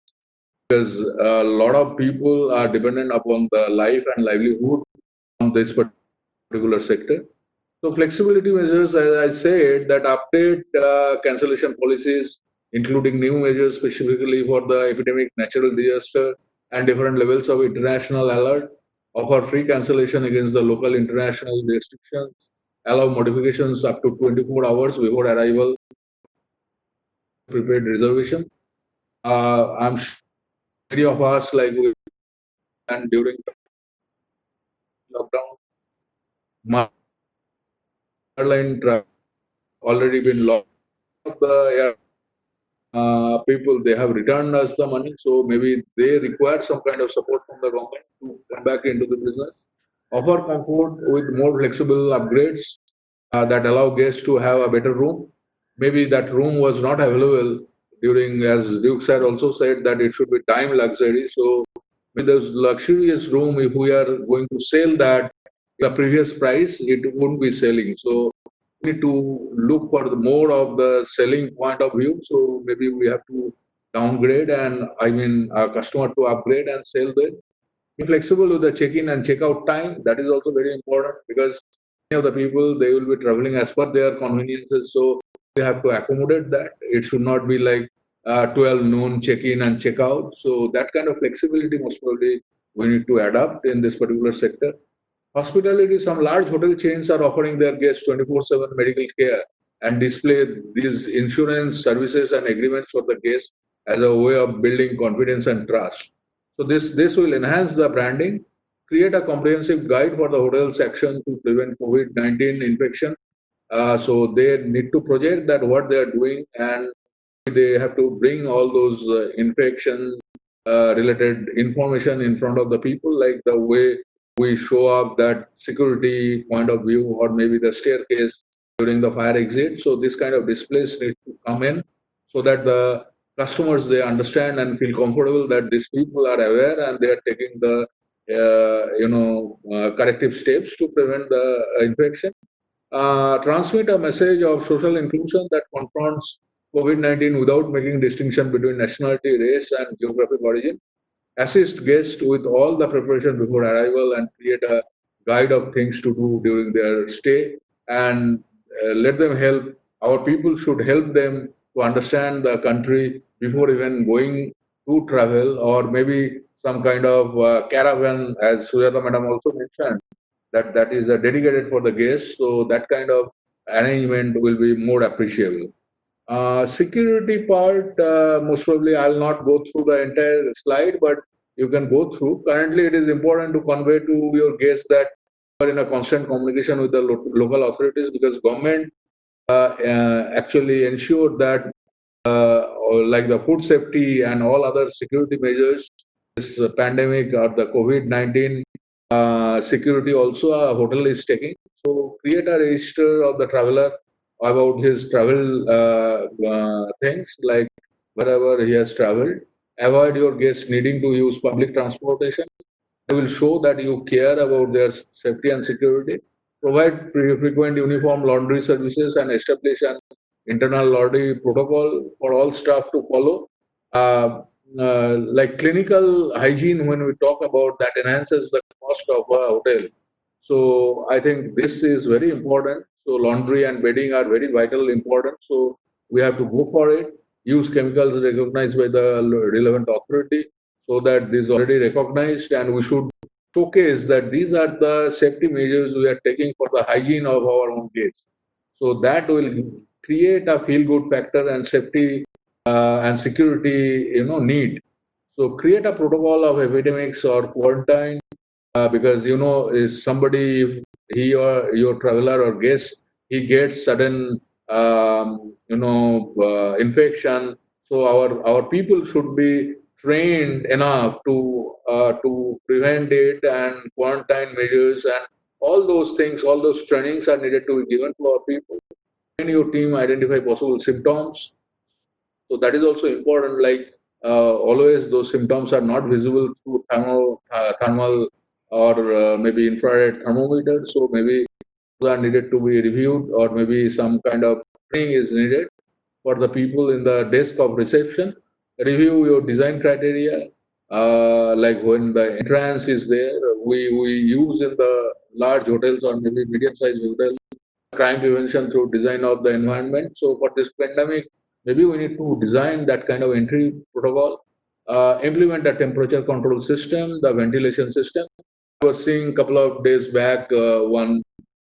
because a lot of people are dependent upon the life and livelihood on this particular sector. So flexibility measures, as I said, that update cancellation policies, including new measures specifically for the epidemic, natural disaster, and different levels of international alert, offer free cancellation against the local international restrictions, allow modifications up to 24 hours before arrival, prepaid reservation. I'm sure many of us, like we and during lockdown, my airline travel already been locked. The air people they have returned us the money, so maybe they require some kind of support from the government to come back into the business. Offer comfort with more flexible upgrades that allow guests to have a better room. Maybe that room was not available during, as Duke said, also said that it should be time luxury. So with this luxurious room, if we are going to sell that the previous price, it won't be selling. So we need to look for the more of the selling point of view. So maybe we have to downgrade and I mean a customer to upgrade and sell the be flexible with the check-in and check-out time. That is also very important because many of the people they will be traveling as per their conveniences. So we have to accommodate that. It should not be like 12 noon check-in and check-out. So that kind of flexibility most probably we need to adapt in this particular sector. Hospitality, some large hotel chains are offering their guests 24/7 medical care and display these insurance services and agreements for the guests as a way of building confidence and trust. So this will enhance the branding, create a comprehensive guide for the hotel section to prevent COVID-19 infection. So they need to project that what they are doing and they have to bring all those infection related information in front of the people, like the way we show up that security point of view or maybe the staircase during the fire exit. So this kind of displays need to come in so that the customers they understand and feel comfortable that these people are aware and they are taking the corrective steps to prevent the infection. Transmit a message of social inclusion that confronts COVID-19 without making distinction between nationality, race, and geographic origin. Assist guests with all the preparation before arrival and create a guide of things to do during their stay and let them help. Our people should help them to understand the country before even going to travel or maybe some kind of caravan, as Sujata Madam also mentioned that is dedicated for the guests. So that kind of arrangement will be more appreciable. Security part, most probably I'll not go through the entire slide, but you can go through. Currently, it is important to convey to your guests that you are in a constant communication with the local authorities because government actually ensure that like the food safety and all other security measures, this pandemic or the COVID-19 security also a hotel is taking. So create a register of the traveler about his travel things, like wherever he has traveled. Avoid your guests needing to use public transportation. They will show that you care about their safety and security. Provide frequent uniform laundry services and establish an internal laundry protocol for all staff to follow. Uh, like clinical hygiene, when we talk about that, enhances the cost of a hotel. So I think this is very important. So laundry and bedding are very vital important. So we have to go for it. Use chemicals recognized by the relevant authority, so that this is already recognized, and we should showcase that these are the safety measures we are taking for the hygiene of our own guests. So that will create a feel-good factor and safety and security, need. So create a protocol of epidemics or quarantine, because if somebody, if he or your traveler or guest, he gets sudden infection, so our people should be trained enough to prevent it, and quarantine measures and all those things, all those trainings are needed to be given to our people. Train your team, identify possible symptoms. So that is also important. Like always, those symptoms are not visible through thermal or maybe infrared thermometer. So maybe those are needed to be reviewed, or maybe some kind of training is needed for the people in the desk of reception. Review your design criteria. Like when the entrance is there, we use in the large hotels or maybe medium-sized hotels crime prevention through design of the environment. So for this pandemic, maybe we need to design that kind of entry protocol, implement a temperature control system, the ventilation system. I was seeing a couple of days back one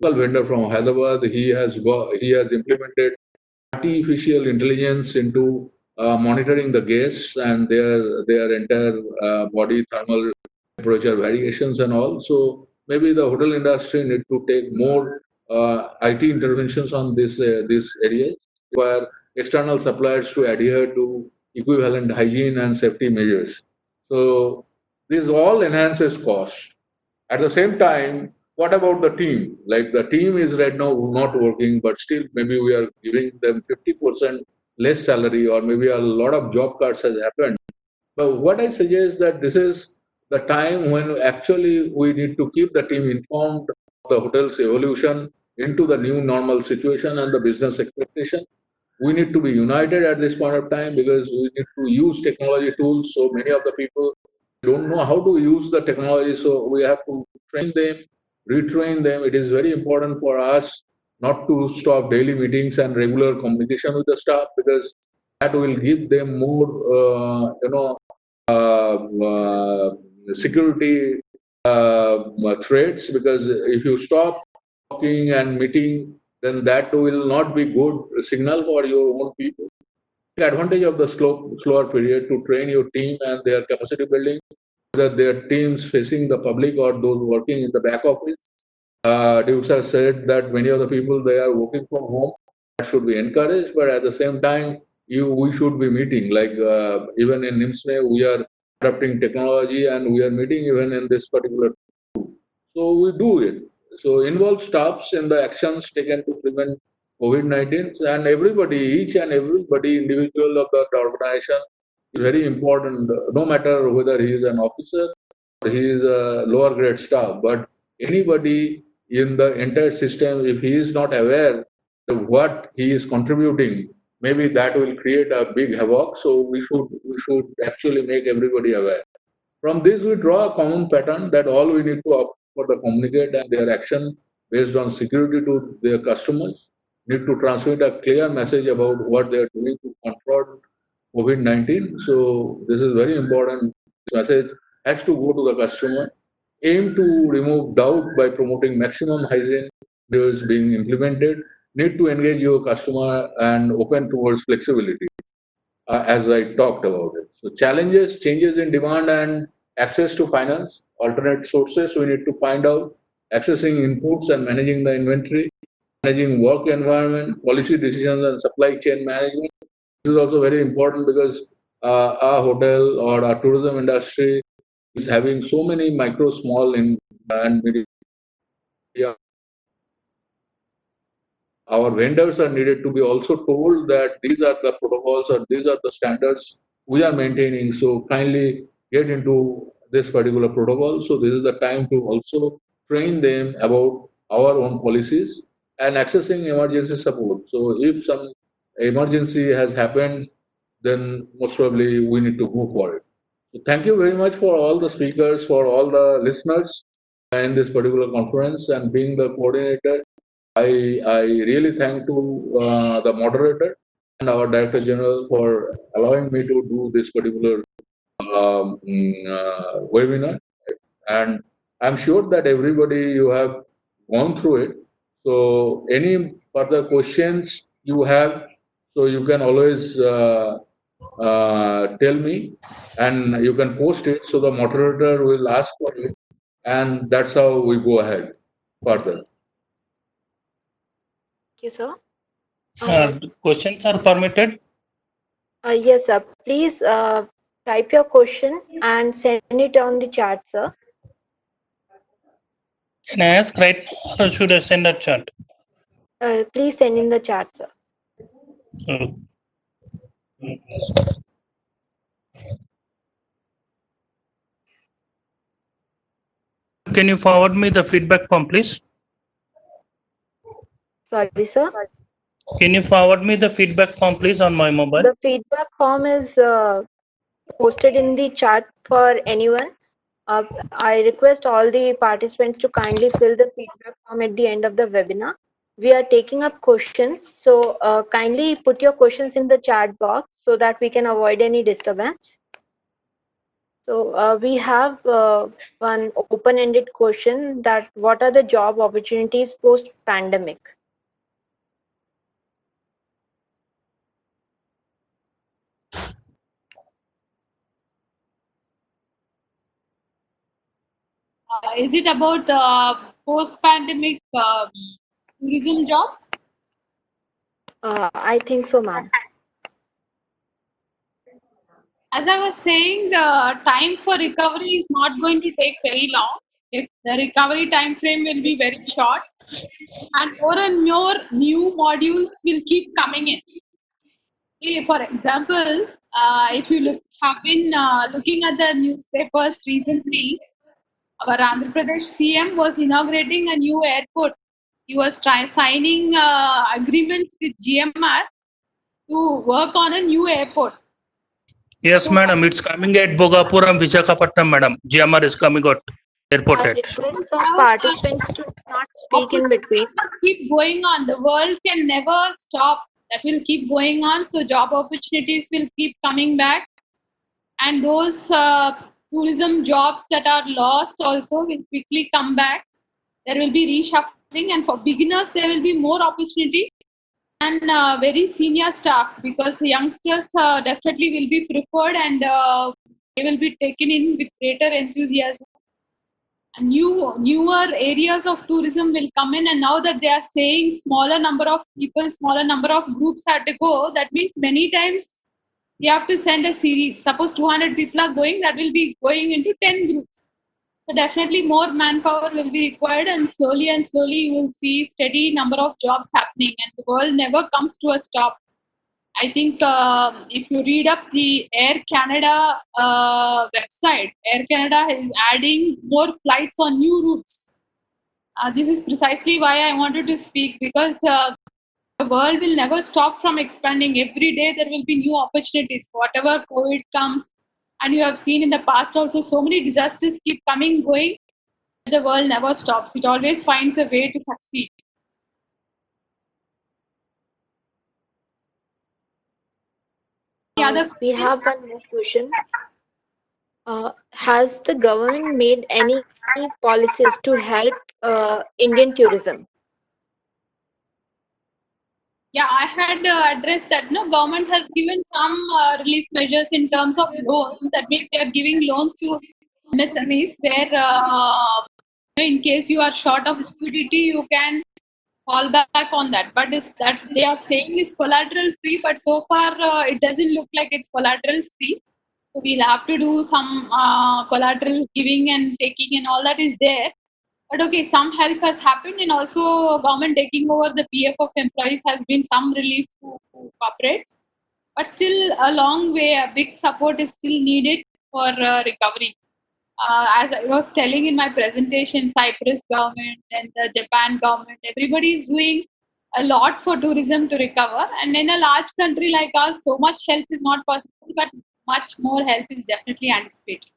local vendor from Hyderabad. He has implemented artificial intelligence into monitoring the guests and their entire body thermal temperature variations and all. So maybe the hotel industry need to take more IT interventions on these areas, where external suppliers to adhere to equivalent hygiene and safety measures. So this all enhances cost. At the same time, what about the team? Like the team is right now not working, but still maybe we are giving them 50% less salary, or maybe a lot of job cuts has happened. But what I suggest that this is the time when actually we need to keep the team informed of the hotel's evolution into the new normal situation and the business expectation. We need to be united at this point of time, because we need to use technology tools. So many of the people don't know how to use the technology, so we have to train them, retrain them. It is very important for us not to stop daily meetings and regular communication with the staff, because that will give them more, security threats. Because if you stop talking and meeting, then that will not be good signal for your own people. Take advantage of the slower period to train your team and their capacity building, whether their teams facing the public or those working in the back office. Dukes have said that many of the people, they are working from home. That should be encouraged, but at the same time, we should be meeting. Like even in ni-msme, we are adopting technology and we are meeting even in this particular. So we do it. So involve staffs in the actions taken to prevent COVID-19, and everybody, each and everybody, individual of the organization is very important. No matter whether he is an officer or he is a lower grade staff, but anybody in the entire system, if he is not aware of what he is contributing, maybe that will create a big havoc. So we should actually make everybody aware. From this, we draw a common pattern that all we need to opt for the communicate and their action based on security to their customers, need to transmit a clear message about what they are doing to confront COVID-19. So this is very important. This message has to go to the customer. Aim to remove doubt by promoting maximum hygiene measures being implemented. Need to engage your customer and open towards flexibility, as I talked about it. So challenges, changes in demand and access to finance, alternate sources we need to find out, accessing inputs and managing the inventory, managing work environment, policy decisions and supply chain management. This is also very important, because our hotel or our tourism industry is having so many micro, small and media, our vendors are needed to be also told that these are the protocols or these are the standards we are maintaining. So kindly get into this particular protocol. So this is the time to also train them about our own policies and accessing emergency support. So if some emergency has happened, then most probably we need to go for it. So thank you very much for all the speakers, for all the listeners in this particular conference, and being the coordinator. I really thank to the moderator and our Director General for allowing me to do this particular webinar. And I'm sure that everybody you have gone through it. So any further questions you have, so you can always tell me, and you can post it. So the moderator will ask for it, and that's how we go ahead further. Thank you, sir. Questions are permitted. Yes, sir. Please type your question and send it on the chat, sir. Can I ask right now or should I send a chat? Please send in the chat, sir. Can you forward me the feedback form, please? Sorry, sir. Can you forward me the feedback form, please, on my mobile? The feedback form is posted in the chat for anyone. I request all the participants to kindly fill the feedback form at the end of the webinar. We are taking up questions, so kindly put your questions in the chat box so that we can avoid any disturbance. So we have one open-ended question, that what are the job opportunities post-pandemic? Is it about post-pandemic tourism jobs? I think so, ma'am. As I was saying, the time for recovery is not going to take very long. If the recovery time frame will be very short, and more and more new modules will keep coming in. For example, if you have been looking at the newspapers recently, our Andhra Pradesh CM was inaugurating a new airport. He was signing agreements with GMR to work on a new airport. Yes, So, madam. It's coming at Bhogapuram, Visakhapatnam, madam. GMR is coming at airport. I request the participants to not speak in between. Keep going on. The world can never stop. That will keep going on. So job opportunities will keep coming back, and those tourism jobs that are lost also will quickly come back. There will be reshuffling, and for beginners there will be more opportunity, and very senior staff, because the youngsters definitely will be preferred, and they will be taken in with greater enthusiasm. Newer areas of tourism will come in, and now that they are saying smaller number of people, smaller number of groups had to go, that means many times you have to send a series. Suppose 200 people are going, that will be going into 10 groups. So definitely more manpower will be required, and slowly you will see steady number of jobs happening, and the world never comes to a stop. I think if you read up the Air Canada website, Air Canada is adding more flights on new routes. This is precisely why I wanted to speak, because the world will never stop from expanding. Every day there will be new opportunities. Whatever COVID comes, and you have seen in the past also, so many disasters keep coming, going. The world never stops. It always finds a way to succeed. We have one more question. Has the government made any policies to help Indian tourism? Yeah, I had addressed that. No, government has given some relief measures in terms of loans. That means they are giving loans to MSMEs, where in case you are short of liquidity, you can fall back on that. But is that they are saying is collateral free, but so far it doesn't look like it's collateral free. So we'll have to do some collateral giving and taking, and all that is there. But okay, some help has happened, and also government taking over the PF of employees has been some relief to corporates. But still, a long way, a big support is still needed for recovery. As I was telling in my presentation, Cyprus government and the Japan government, everybody is doing a lot for tourism to recover. And in a large country like us, so much help is not possible, but much more help is definitely anticipated.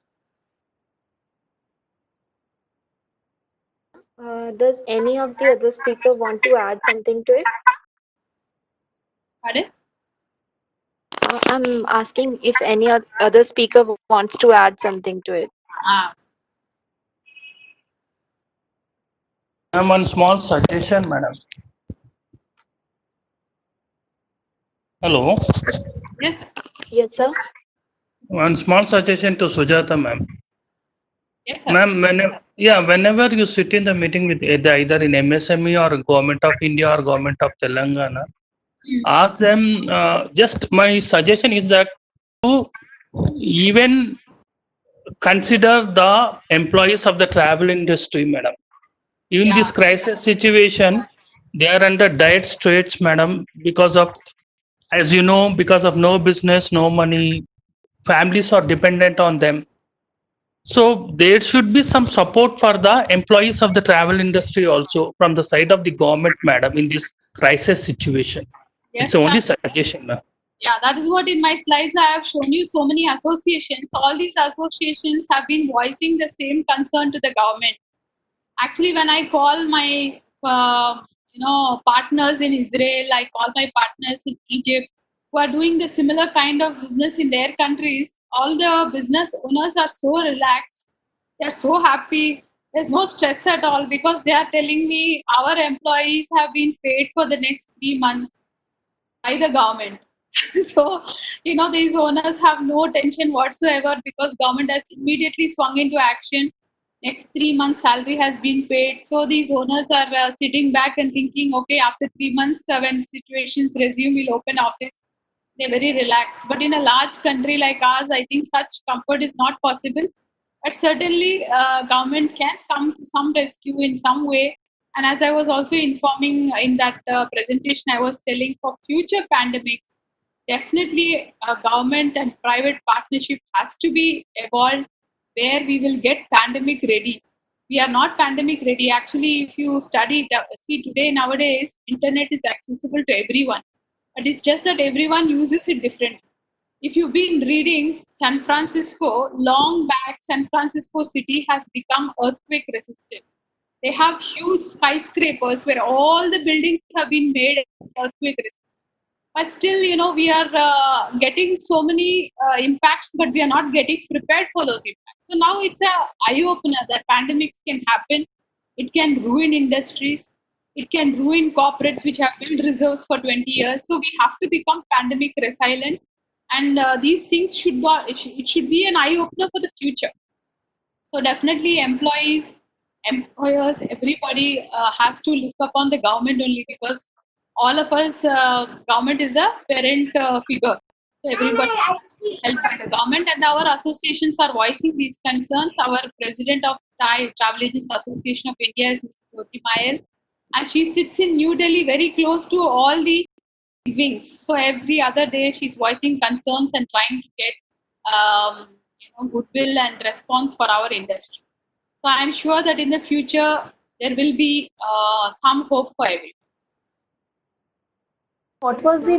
Does any of the other speaker want to add something to it? Pardon? I'm asking if any other speaker wants to add something to it. Ah, One small suggestion, madam. Hello. yes, sir. Yes, sir. One small suggestion to Sujata, ma'am. Yes, sir. Ma'am, whenever you sit in the meeting with either in MSME or Government of India or Government of Telangana, ask them. Just my suggestion is that to even consider the employees of the travel industry, madam. In Yeah. this crisis situation, they are under dire straits, madam, because of, as you know, because of no business, no money, families are dependent on them. So there should be some support for the employees of the travel industry also from the side of the government, madam, in this crisis situation. Yes, It's only sir. suggestion, ma'am. Yeah, that is what in my slides I have shown you so many associations. All these associations have been voicing the same concern to the government. Actually, when I call my partners in Israel, I call my partners in Egypt who are doing the similar kind of business in their countries. All the business owners are so relaxed. They are so happy. There's no stress at all because they are telling me our employees have been paid for the next 3 months by the government. So, these owners have no tension whatsoever because government has immediately swung into action. Next 3 months salary has been paid. So these owners are sitting back and thinking, okay, after 3 months, when situations resume, we'll open office. They're very relaxed. But in a large country like ours, I think such comfort is not possible. But certainly, government can come to some rescue in some way. And as I was also informing in that presentation, I was telling for future pandemics, definitely government and private partnership has to be evolved where we will get pandemic ready. We are not pandemic ready. Actually, if you study, see today nowadays, internet is accessible to everyone, but it's just that everyone uses it differently. If you've been reading San Francisco, long back, San Francisco city has become earthquake resistant. They have huge skyscrapers where all the buildings have been made earthquake resistant. But still, we are getting so many impacts, but we are not getting prepared for those impacts. So now it's a eye opener that pandemics can happen. It can ruin industries. It can ruin corporates which have built reserves for 20 years. So we have to become pandemic resilient, and these things it should be an eye opener for the future. So definitely employees, employers, everybody has to look upon the government only because all of us, government is the parent figure. So everybody has to be helped by the government, and our associations are voicing these concerns. Our president of Thai Travel Agents Association of India is Ms. Jyoti Mayal, and she sits in New Delhi very close to all the wings. So every other day she's voicing concerns and trying to get goodwill and response for our industry. So I'm sure that in the future there will be some hope for everyone. What was the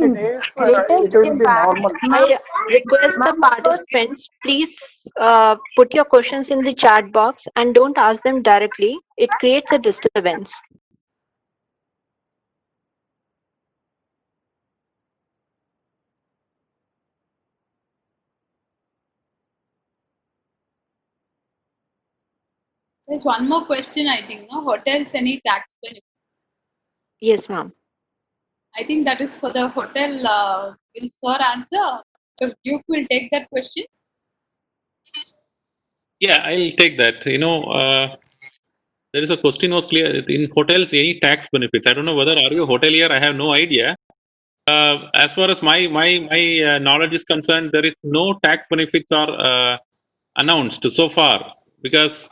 greatest impact? I request the participants, please put your questions in the chat box and don't ask them directly. It creates a disturbance. There's one more question, I think. No, hotels any tax benefits? Yes, ma'am. I think that is for the hotel. Will sir answer? Dr. Duke will take that question. Yeah, I'll take that. There is a question was clear in hotels any tax benefits. I don't know whether are you a hotelier. I have no idea. As far as my knowledge is concerned, there is no tax benefits are announced so far because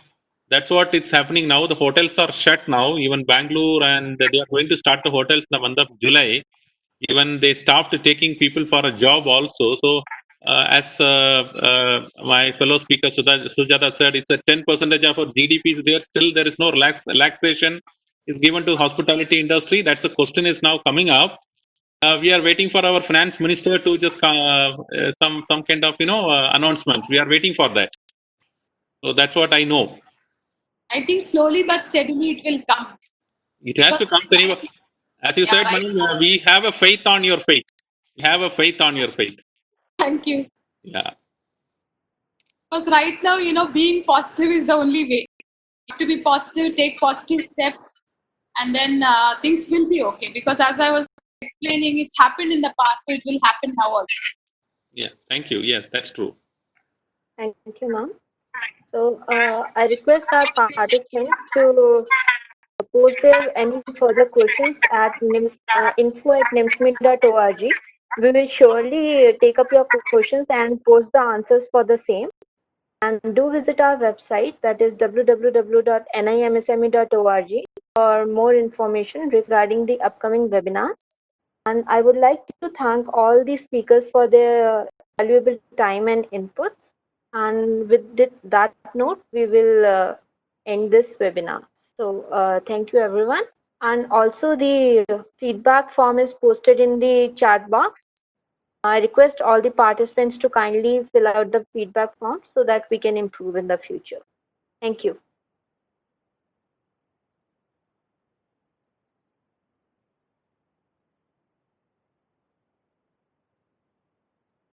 That's what it's happening now. The hotels are shut now. Even Bangalore, and they are going to start the hotels in the month of July. Even they stopped taking people for a job also. So, as my fellow speaker Sujata said, it's a 10% of our GDP is there. Still, there is no relaxation is given to hospitality industry. That's the question is now coming up. We are waiting for our finance minister to just some kind of announcements. We are waiting for that. So that's what I know. I think slowly but steadily it will come. It has to come anyway. As you said, right madam, now, we have a faith on your faith. We have a faith on your faith. thank you. Yeah. Because right now, being positive is the only way. You have to be positive, take positive steps, and then things will be okay. Because as I was explaining, it's happened in the past, so it will happen now also. Yeah. Thank you. Yes, that's true. Thank you, ma'am. So I request our participants to post their any further questions at info@nimsme.org. We will surely take up your questions and post the answers for the same. And do visit our website, that is www.ni-msme.org, for more information regarding the upcoming webinars. And I would like to thank all the speakers for their valuable time and inputs. And with that note, we will end this webinar. So thank you, everyone. And also the feedback form is posted in the chat box. I request all the participants to kindly fill out the feedback form so that we can improve in the future. Thank you.